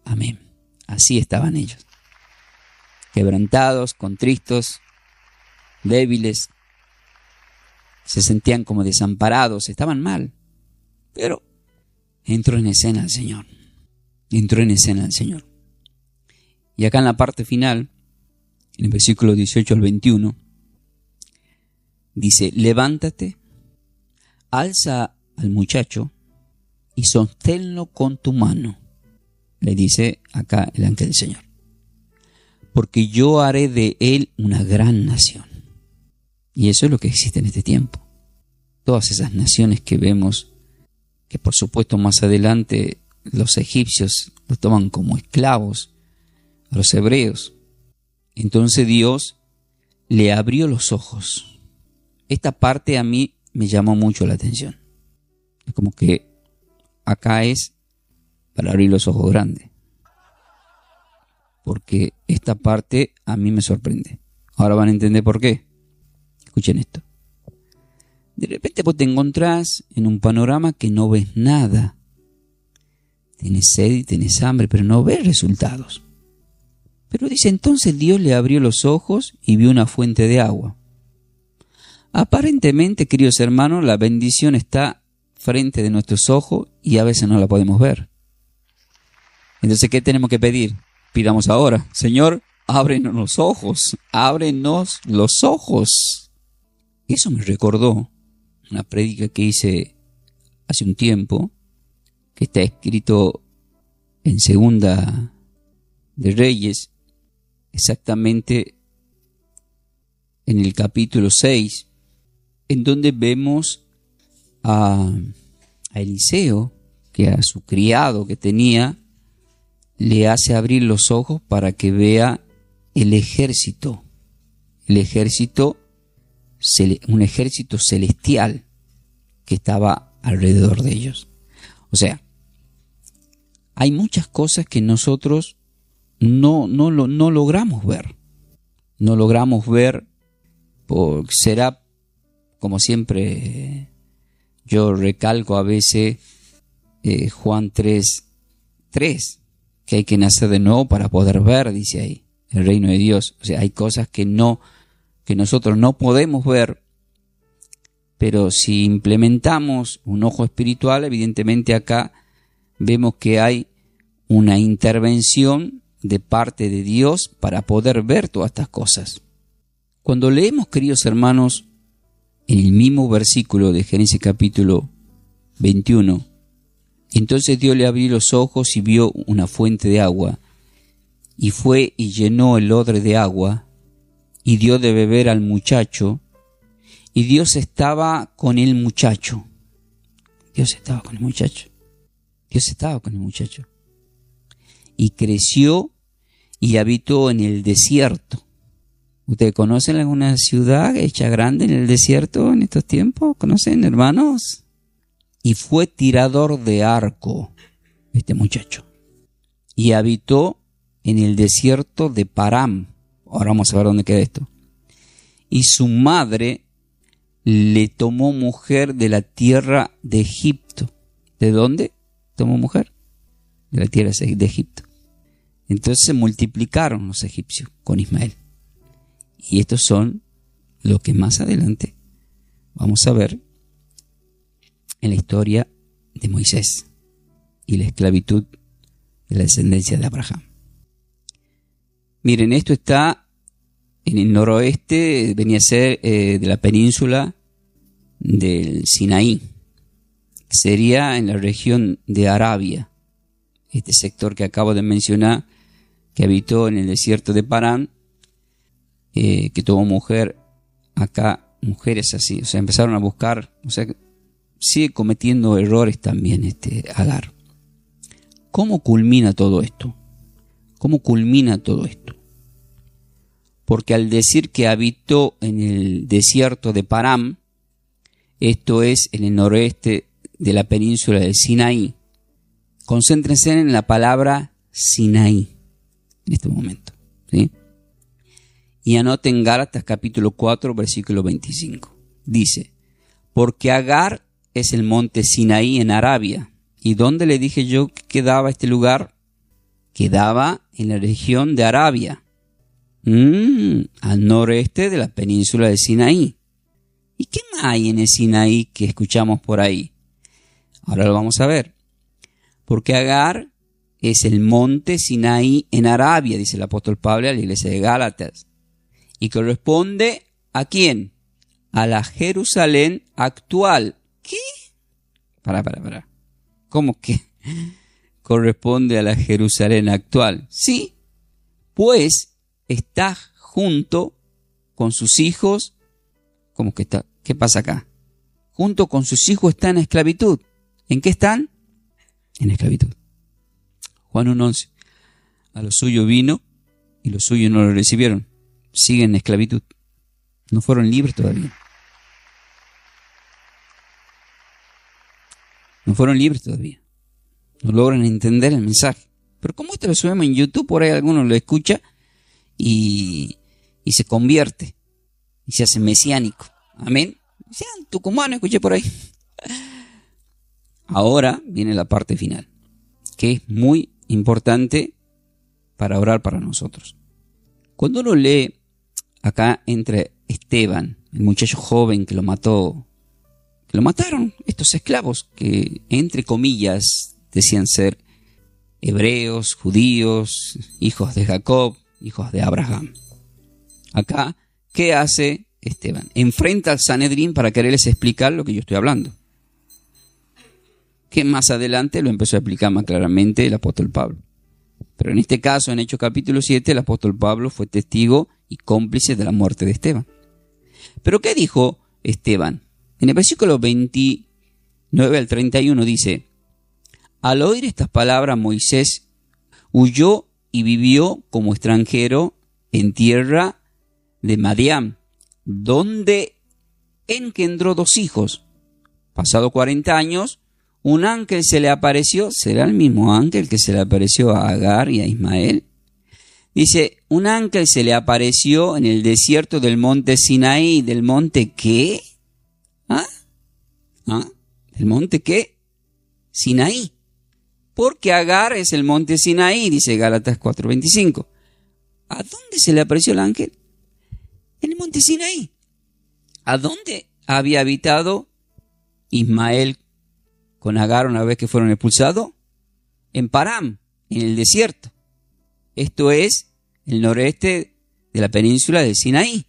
Amén. Así estaban ellos. Quebrantados, contristos, débiles, se sentían como desamparados, estaban mal. Pero entró en escena el Señor. Entró en escena el Señor. Y acá en la parte final, en el versículo 18 al 21, dice, levántate, alza al muchacho y sosténlo con tu mano. Le dice acá el ángel del Señor. Porque yo haré de él una gran nación. Y eso es lo que existe en este tiempo. Todas esas naciones que vemos, que por supuesto más adelante los egipcios los toman como esclavos a los hebreos. Entonces Dios le abrió los ojos. Esta parte a mí me llamó mucho la atención. Es como que acá es para abrir los ojos grandes. Porque esta parte a mí me sorprende. Ahora van a entender por qué. Escuchen esto. De repente vos te encontrás en un panorama que no ves nada. Tienes sed y tienes hambre, pero no ves resultados. Pero dice, entonces Dios le abrió los ojos y vio una fuente de agua. Aparentemente, queridos hermanos, la bendición está frente de nuestros ojos y a veces no la podemos ver. Entonces, ¿qué tenemos que pedir? Pidamos ahora, Señor, ábrenos los ojos, ábrenos los ojos. Eso me recordó una prédica que hice hace un tiempo, que está escrito en Segunda de Reyes, exactamente en el capítulo 6, en donde vemos a Eliseo, que a su criado que tenía, le hace abrir los ojos para que vea el ejército, un ejército celestial que estaba alrededor de ellos. O sea, hay muchas cosas que nosotros no logramos ver. No logramos ver, será como siempre yo recalco a veces Juan 3:3, que hay que nacer de nuevo para poder ver, dice ahí, el reino de Dios. O sea, hay cosas que nosotros no podemos ver, pero si implementamos un ojo espiritual, evidentemente acá vemos que hay una intervención de parte de Dios para poder ver todas estas cosas. Cuando leemos, queridos hermanos, en el mismo versículo de Génesis capítulo 21, entonces Dios le abrió los ojos y vio una fuente de agua, y fue y llenó el odre de agua, y dio de beber al muchacho, y Dios estaba con el muchacho. Dios estaba con el muchacho. Dios estaba con el muchacho. Y creció y habitó en el desierto. ¿Ustedes conocen alguna ciudad hecha grande en el desierto en estos tiempos? ¿Conocen, hermanos? Y fue tirador de arco este muchacho. Y habitó en el desierto de Param. Ahora vamos a ver dónde queda esto. Y su madre le tomó mujer de la tierra de Egipto. ¿De dónde tomó mujer? De la tierra de Egipto. Entonces se multiplicaron los egipcios con Ismael. Y estos son lo que más adelante vamos a ver en la historia de Moisés y la esclavitud de la descendencia de Abraham. Miren, esto está en el noroeste, venía a ser de la península del Sinaí. Sería en la región de Arabia. Este sector que acabo de mencionar, que habitó en el desierto de Parán, que tuvo mujeres así, o sea, empezaron a buscar, o sea, sigue cometiendo errores también Agar. ¿Cómo culmina todo esto? ¿Cómo culmina todo esto? Porque al decir que habitó en el desierto de Parán, esto es en el noroeste de la península del Sinaí, concéntrense en la palabra Sinaí en este momento, ¿sí? Y anoten Gálatas capítulo 4, versículo 25. Dice, porque Agar es el monte Sinaí en Arabia. ¿Y dónde le dije yo que quedaba este lugar? Quedaba en la región de Arabia, al noreste de la península de Sinaí. ¿Y qué más hay en el Sinaí que escuchamos por ahí? Ahora lo vamos a ver. Porque Agar es el monte Sinaí en Arabia, dice el apóstol Pablo a la iglesia de Gálatas. Y corresponde ¿a quién? A la Jerusalén actual. ¿Qué? Para. ¿Cómo que corresponde a la Jerusalén actual? Sí, pues está junto con sus hijos. ¿Cómo que está? ¿Qué pasa acá? Junto con sus hijos está en esclavitud. ¿En qué están? En esclavitud. Juan 1:11. A lo suyo vino y los suyos no lo recibieron. Siguen en esclavitud. No fueron libres todavía. No fueron libres todavía. No logran entender el mensaje. Pero como esto lo subimos en YouTube, por ahí alguno lo escucha y se convierte. Y se hace mesiánico. Amén. Sean tucumanos, escuché por ahí. Ahora viene la parte final, que es muy importante para orar para nosotros. Cuando uno lee, acá entre Esteban, el muchacho joven que lo mataron estos esclavos que, entre comillas, decían ser hebreos, judíos, hijos de Jacob, hijos de Abraham. Acá, ¿qué hace Esteban? Enfrenta al Sanedrín para quererles explicar lo que yo estoy hablando. Que más adelante lo empezó a explicar más claramente el apóstol Pablo. Pero en este caso, en Hechos capítulo 7, el apóstol Pablo fue testigo y cómplice de la muerte de Esteban. ¿Pero qué dijo Esteban? En el versículo 29 al 31 dice, al oír estas palabras, Moisés huyó y vivió como extranjero en tierra de Madián, donde engendró 2 hijos. Pasado 40 años, un ángel se le apareció. ¿Será el mismo ángel que se le apareció a Agar y a Ismael? Dice, un ángel se le apareció en el desierto del monte Sinaí. ¿Del monte qué? ¿Del monte qué? Sinaí. Porque Agar es el monte Sinaí, dice Gálatas 4:25. ¿A dónde se le apareció el ángel? En el monte Sinaí. ¿A dónde había habitado Ismael con Agar una vez que fueron expulsados? En Parán, en el desierto. Esto es el noreste de la península del Sinaí.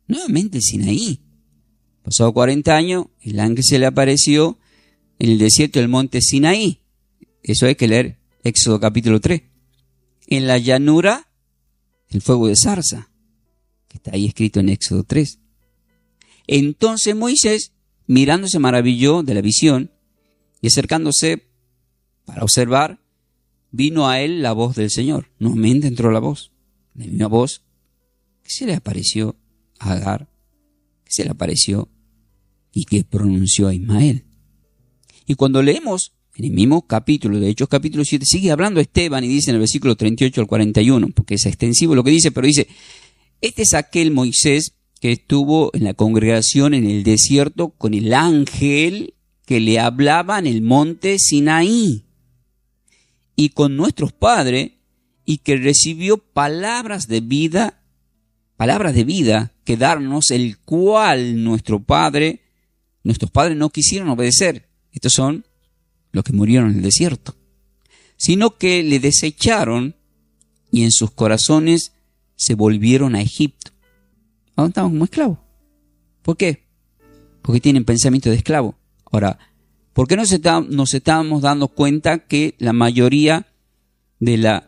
Nuevamente el Sinaí. Pasado 40 años, el ángel se le apareció en el desierto del monte Sinaí. Eso hay que leer Éxodo capítulo 3. En la llanura, el fuego de zarza, que está ahí escrito en Éxodo 3. Entonces Moisés, mirando, se maravilló de la visión, y acercándose para observar, vino a él la voz del Señor. Nuevamente entró la voz, la misma voz que se le apareció a Agar, que se le apareció y que pronunció a Ismael. Y cuando leemos en el mismo capítulo, de Hechos capítulo 7, sigue hablando Esteban y dice en el versículo 38 al 41, porque es extensivo lo que dice, pero dice, este es aquel Moisés que estuvo en la congregación en el desierto con el ángel que le hablaba en el monte Sinaí, y con nuestros padres, y que recibió palabras de vida que darnos, el cual nuestros padres no quisieron obedecer. Estos son los que murieron en el desierto, sino que le desecharon y en sus corazones se volvieron a Egipto. Ahora estamos como esclavos. ¿Por qué? Porque tienen pensamiento de esclavo. Ahora, ¿por qué nos estábamos dando cuenta que la mayoría de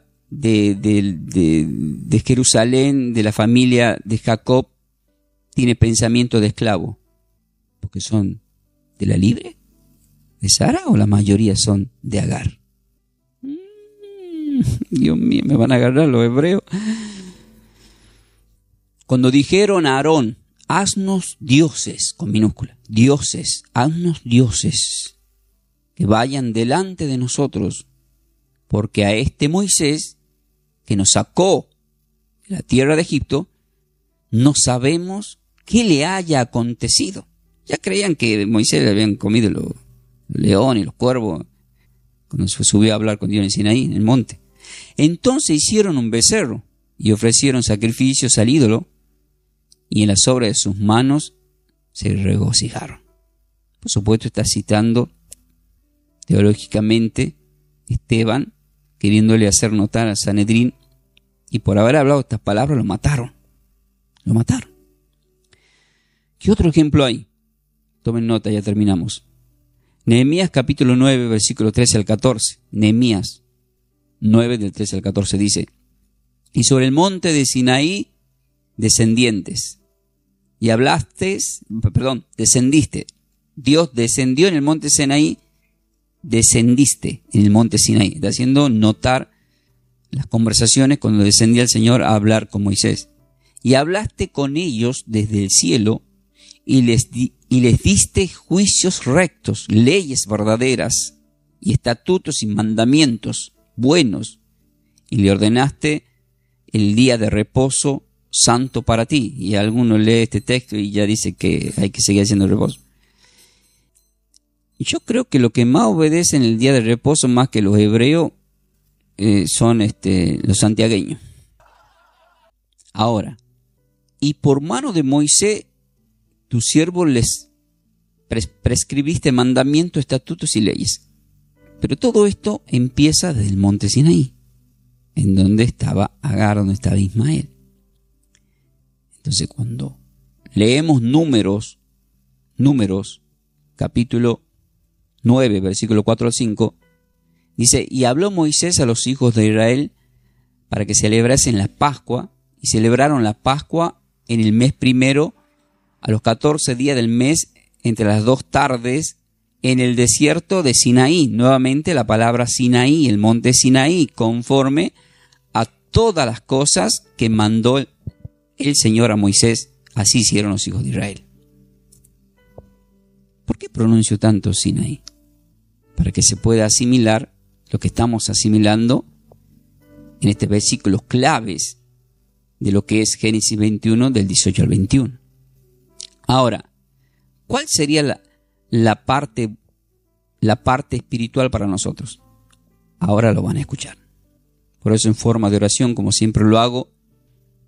Jerusalén, de la familia de Jacob, tiene pensamiento de esclavo? ¿Porque son de la libre? ¿De Sara? ¿O la mayoría son de Agar? Dios mío, me van a agarrar los hebreos. Cuando dijeron a Aarón, haznos dioses, con minúscula, dioses, haznos dioses, que vayan delante de nosotros, porque a este Moisés, que nos sacó de la tierra de Egipto, no sabemos qué le haya acontecido. Ya creían que Moisés le habían comido los leones y los cuervos, cuando se subió a hablar con Dios en Sinaí, en el monte. Entonces hicieron un becerro y ofrecieron sacrificios al ídolo, y en las obras de sus manos se regocijaron. Por supuesto, está citando teológicamente Esteban, queriéndole hacer notar a Sanedrín, y por haber hablado estas palabras lo mataron. Lo mataron. ¿Qué otro ejemplo hay? Tomen nota, ya terminamos. Nehemías capítulo 9, versículo 13 al 14. Nehemías 9, del 13 al 14 dice: y sobre el monte de Sinaí descendiste. Dios descendió en el monte Sinaí, descendiste en el monte Sinaí. Está haciendo notar las conversaciones cuando descendía el Señor a hablar con Moisés. Y hablaste con ellos desde el cielo y les diste juicios rectos, leyes verdaderas y estatutos y mandamientos buenos, y le ordenaste el día de reposo santo para ti. Y alguno lee este texto y ya dice que hay que seguir haciendo reposo. Yo creo que lo que más obedece en el día de reposo, más que los hebreos, son los santiagueños. Ahora, y por mano de Moisés, tu siervo les prescribiste mandamientos, estatutos y leyes. Pero todo esto empieza desde el monte Sinaí, en donde estaba Agar, donde estaba Ismael. Entonces, cuando leemos Números, capítulo 9, versículo 4 al 5, dice: y habló Moisés a los hijos de Israel para que celebrasen la Pascua, y celebraron la Pascua en el mes primero, a los 14 días del mes, entre las 2 tardes, en el desierto de Sinaí. Nuevamente la palabra Sinaí, el monte Sinaí, conforme a todas las cosas que mandó el Señor a Moisés. Así hicieron los hijos de Israel. ¿Por qué pronuncio tanto Sinaí? Para que se pueda asimilar lo que estamos asimilando en este versículo claves de lo que es Génesis 21, del 18 al 21. Ahora, ¿cuál sería la parte espiritual para nosotros? Ahora lo van a escuchar. Por eso, en forma de oración, como siempre lo hago,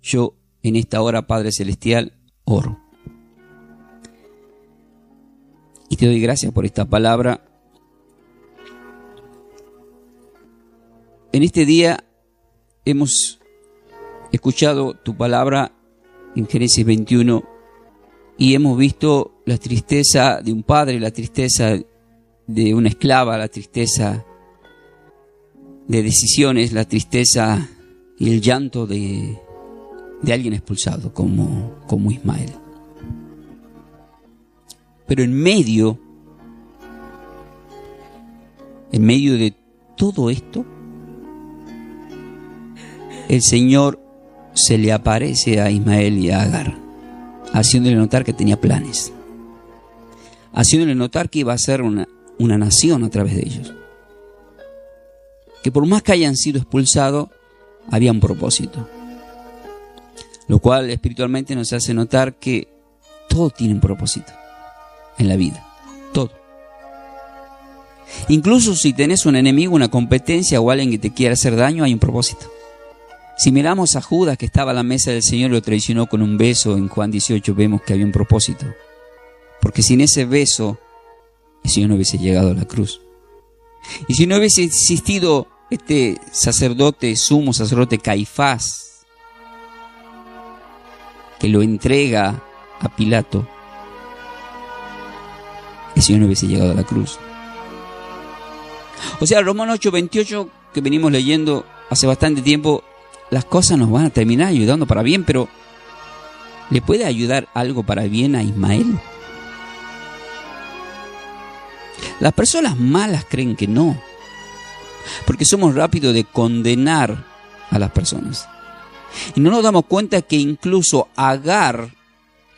yo en esta hora, Padre Celestial, oro. Y te doy gracias por esta palabra. En este día hemos escuchado tu palabra en Génesis 21 y hemos visto la tristeza de un padre, la tristeza de una esclava, la tristeza de decisiones, la tristeza y el llanto de alguien expulsado como Ismael. Pero en medio de todo esto, el Señor se le aparece a Ismael y a Agar, haciéndole notar que tenía planes, haciéndole notar que iba a ser una nación a través de ellos, que por más que hayan sido expulsados, había un propósito, lo cual espiritualmente nos hace notar que todo tiene un propósito en la vida, todo. Incluso si tenés un enemigo, una competencia o alguien que te quiera hacer daño, hay un propósito. Si miramos a Judas, que estaba a la mesa del Señor y lo traicionó con un beso, en Juan 18 vemos que había un propósito. Porque sin ese beso, el Señor no hubiese llegado a la cruz. Y si no hubiese existido este sacerdote, sumo sacerdote Caifás, que lo entrega a Pilato, el Señor no hubiese llegado a la cruz. O sea, Romanos 8:28, que venimos leyendo hace bastante tiempo, las cosas nos van a terminar ayudando para bien, pero ¿le puede ayudar algo para bien a Ismael? Las personas malas creen que no, porque somos rápidos de condenar a las personas. Y no nos damos cuenta que incluso Agar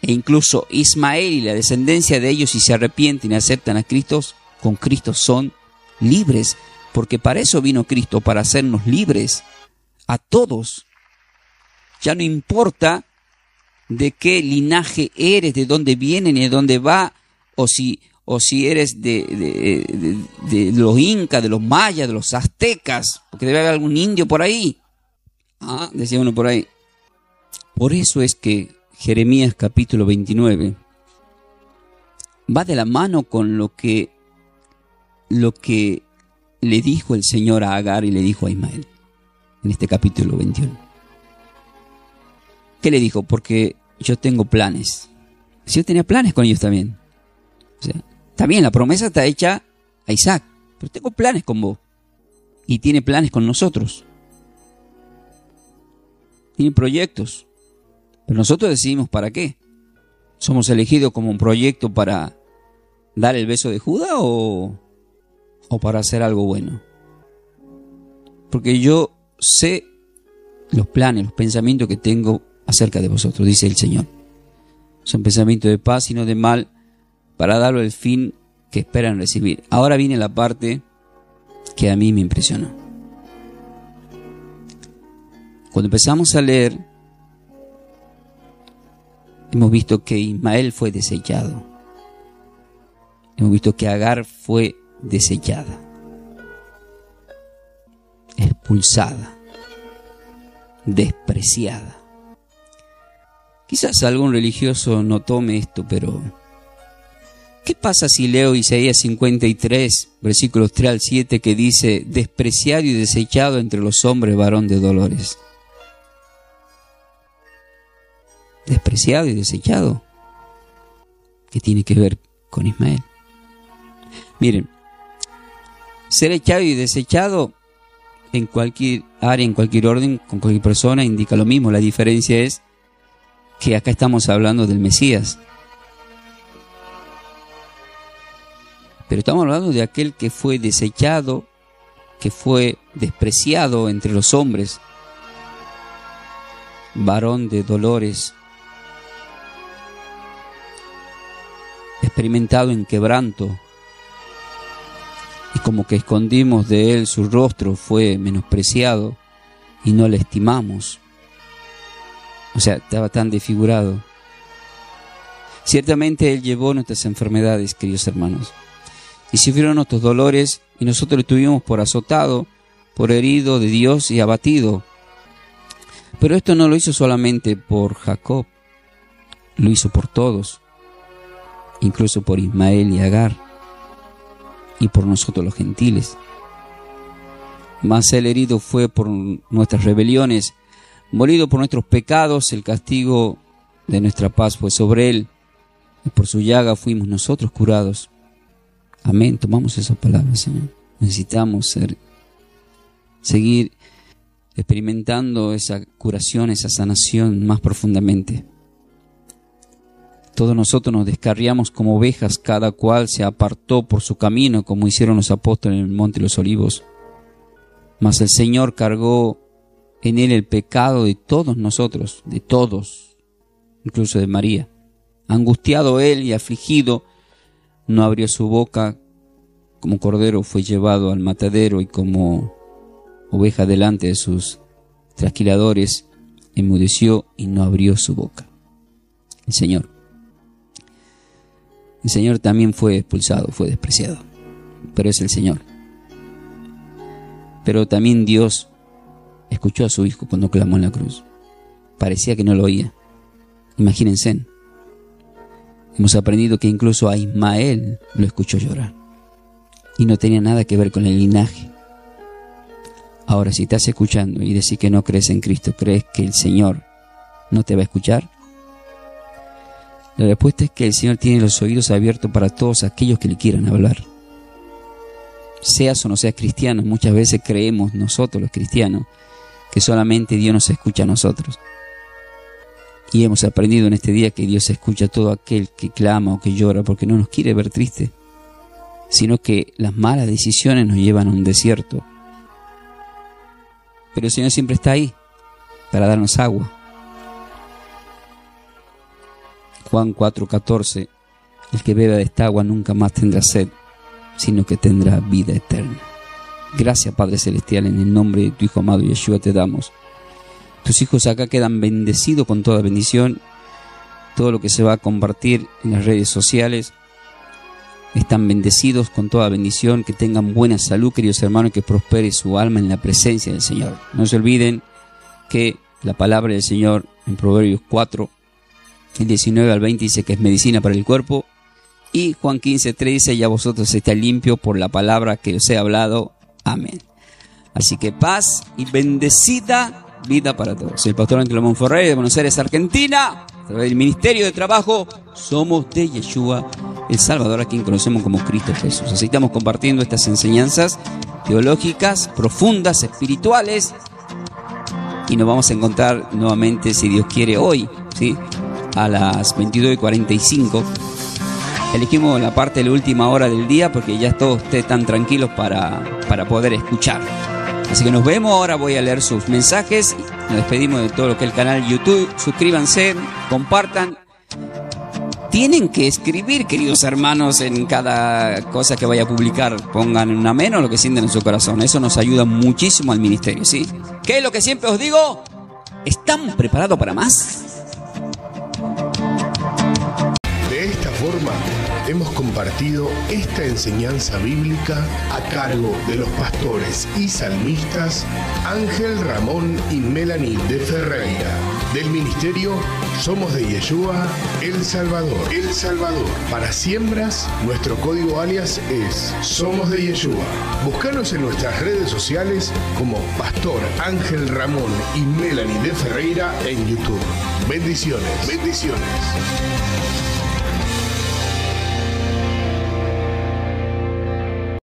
e incluso Ismael y la descendencia de ellos, si se arrepienten y aceptan a Cristo, con Cristo son libres, porque para eso vino Cristo, para hacernos libres a todos. Ya no importa de qué linaje eres, de dónde vienen y de dónde va, o si eres de los incas, de los mayas, de los aztecas, porque debe haber algún indio por ahí. Decía uno por ahí. Por eso es que Jeremías capítulo 29 va de la mano con lo que le dijo el Señor a Agar y le dijo a Ismael en este capítulo 21. ¿Qué le dijo? Porque yo tengo planes. Si yo tenía planes con ellos también. O sea, también la promesa está hecha a Isaac, pero tengo planes con vos. Y tiene planes con nosotros. Tiene proyectos. Pero nosotros decidimos para qué. ¿Somos elegidos como un proyecto para dar el beso de Judas o para hacer algo bueno? Porque yo sé los planes, los pensamientos que tengo acerca de vosotros, dice el Señor. Son pensamientos de paz y no de mal, para darlo el fin que esperan recibir. Ahora viene la parte que a mí me impresionó. Cuando empezamos a leer, hemos visto que Ismael fue desechado. Hemos visto que Agar fue desechada, expulsada, despreciada. Quizás algún religioso no tome esto, pero ¿qué pasa si leo Isaías 53, versículos 3 al 7, que dice: despreciado y desechado entre los hombres, varón de dolores? Despreciado y desechado. ¿Qué tiene que ver con Ismael? Miren, ser echado y desechado en cualquier área, en cualquier orden, con cualquier persona, indica lo mismo. La diferencia es que acá estamos hablando del Mesías. Pero estamos hablando de aquel que fue desechado, que fue despreciado entre los hombres, varón de dolores, experimentado en quebranto, y como que escondimos de él su rostro, fue menospreciado y no le estimamos. O sea, estaba tan desfigurado. Ciertamente él llevó nuestras enfermedades, queridos hermanos, y sufrió nuestros dolores, y nosotros le tuvimos por azotado, por herido de Dios y abatido. Pero esto no lo hizo solamente por Jacob, lo hizo por todos, incluso por Ismael y Agar, y por nosotros los gentiles. Mas el herido fue por nuestras rebeliones, molido por nuestros pecados, el castigo de nuestra paz fue sobre él, y por su llaga fuimos nosotros curados. Amén. Tomamos esa palabra, Señor. Necesitamos seguir experimentando esa curación, esa sanación más profundamente. Todos nosotros nos descarriamos como ovejas, cada cual se apartó por su camino, como hicieron los apóstoles en el Monte de los Olivos. Mas el Señor cargó en él el pecado de todos nosotros, de todos, incluso de María. Angustiado él y afligido, no abrió su boca. Como cordero fue llevado al matadero, y como oveja delante de sus trasquiladores, enmudeció y no abrió su boca. El Señor también fue expulsado, fue despreciado, pero es el Señor. Pero también Dios escuchó a su Hijo cuando clamó en la cruz. Parecía que no lo oía. Imagínense. Hemos aprendido que incluso a Ismael lo escuchó llorar. Y no tenía nada que ver con el linaje. Ahora, si estás escuchando y decís que no crees en Cristo, ¿crees que el Señor no te va a escuchar? La respuesta es que el Señor tiene los oídos abiertos para todos aquellos que le quieran hablar. Seas o no seas cristiano, muchas veces creemos nosotros los cristianos que solamente Dios nos escucha a nosotros. Y hemos aprendido en este día que Dios escucha a todo aquel que clama o que llora, porque no nos quiere ver tristes, sino que las malas decisiones nos llevan a un desierto. Pero el Señor siempre está ahí para darnos agua. Juan 4:14: el que beba de esta agua nunca más tendrá sed, sino que tendrá vida eterna. Gracias, Padre Celestial, en el nombre de tu Hijo amado Yeshua te damos. Tus hijos acá quedan bendecidos con toda bendición. Todo lo que se va a compartir en las redes sociales están bendecidos con toda bendición. Que tengan buena salud, queridos hermanos, y que prospere su alma en la presencia del Señor. No se olviden que la palabra del Señor en Proverbios 4, el 19 al 20 dice que es medicina para el cuerpo. Y Juan 15:3 dice: ya vosotros estáis limpios por la palabra que os he hablado. Amén. Así que paz y bendecida vida para todos. Soy el pastor Ángel Monforrey de Buenos Aires, Argentina. A través del Ministerio de Trabajo Somos de Yeshua, el Salvador, a quien conocemos como Cristo Jesús. Así estamos compartiendo estas enseñanzas teológicas, profundas, espirituales. Y nos vamos a encontrar nuevamente, si Dios quiere, hoy, ¿sí?, a las 22:45. Elegimos la parte de la última hora del día porque ya todos ustedes están tranquilos para poder escuchar. Así que nos vemos. Ahora voy a leer sus mensajes. Nos despedimos de todo lo que es el canal YouTube. Suscríbanse, compartan. Tienen que escribir, queridos hermanos, en cada cosa que vaya a publicar. Pongan un amén o lo que sienten en su corazón. Eso nos ayuda muchísimo al ministerio, ¿sí? ¿Qué es lo que siempre os digo? ¿Están preparados para más? De esta forma, hemos compartido esta enseñanza bíblica a cargo de los pastores y salmistas Ángel Ramón y Melanie de Ferreira, del ministerio Somos de Yeshua, El Salvador. El Salvador. Para siembras, nuestro código alias es Somos de Yeshua. Búscanos en nuestras redes sociales como Pastor Ángel Ramón y Melanie de Ferreira en YouTube. Bendiciones. Bendiciones.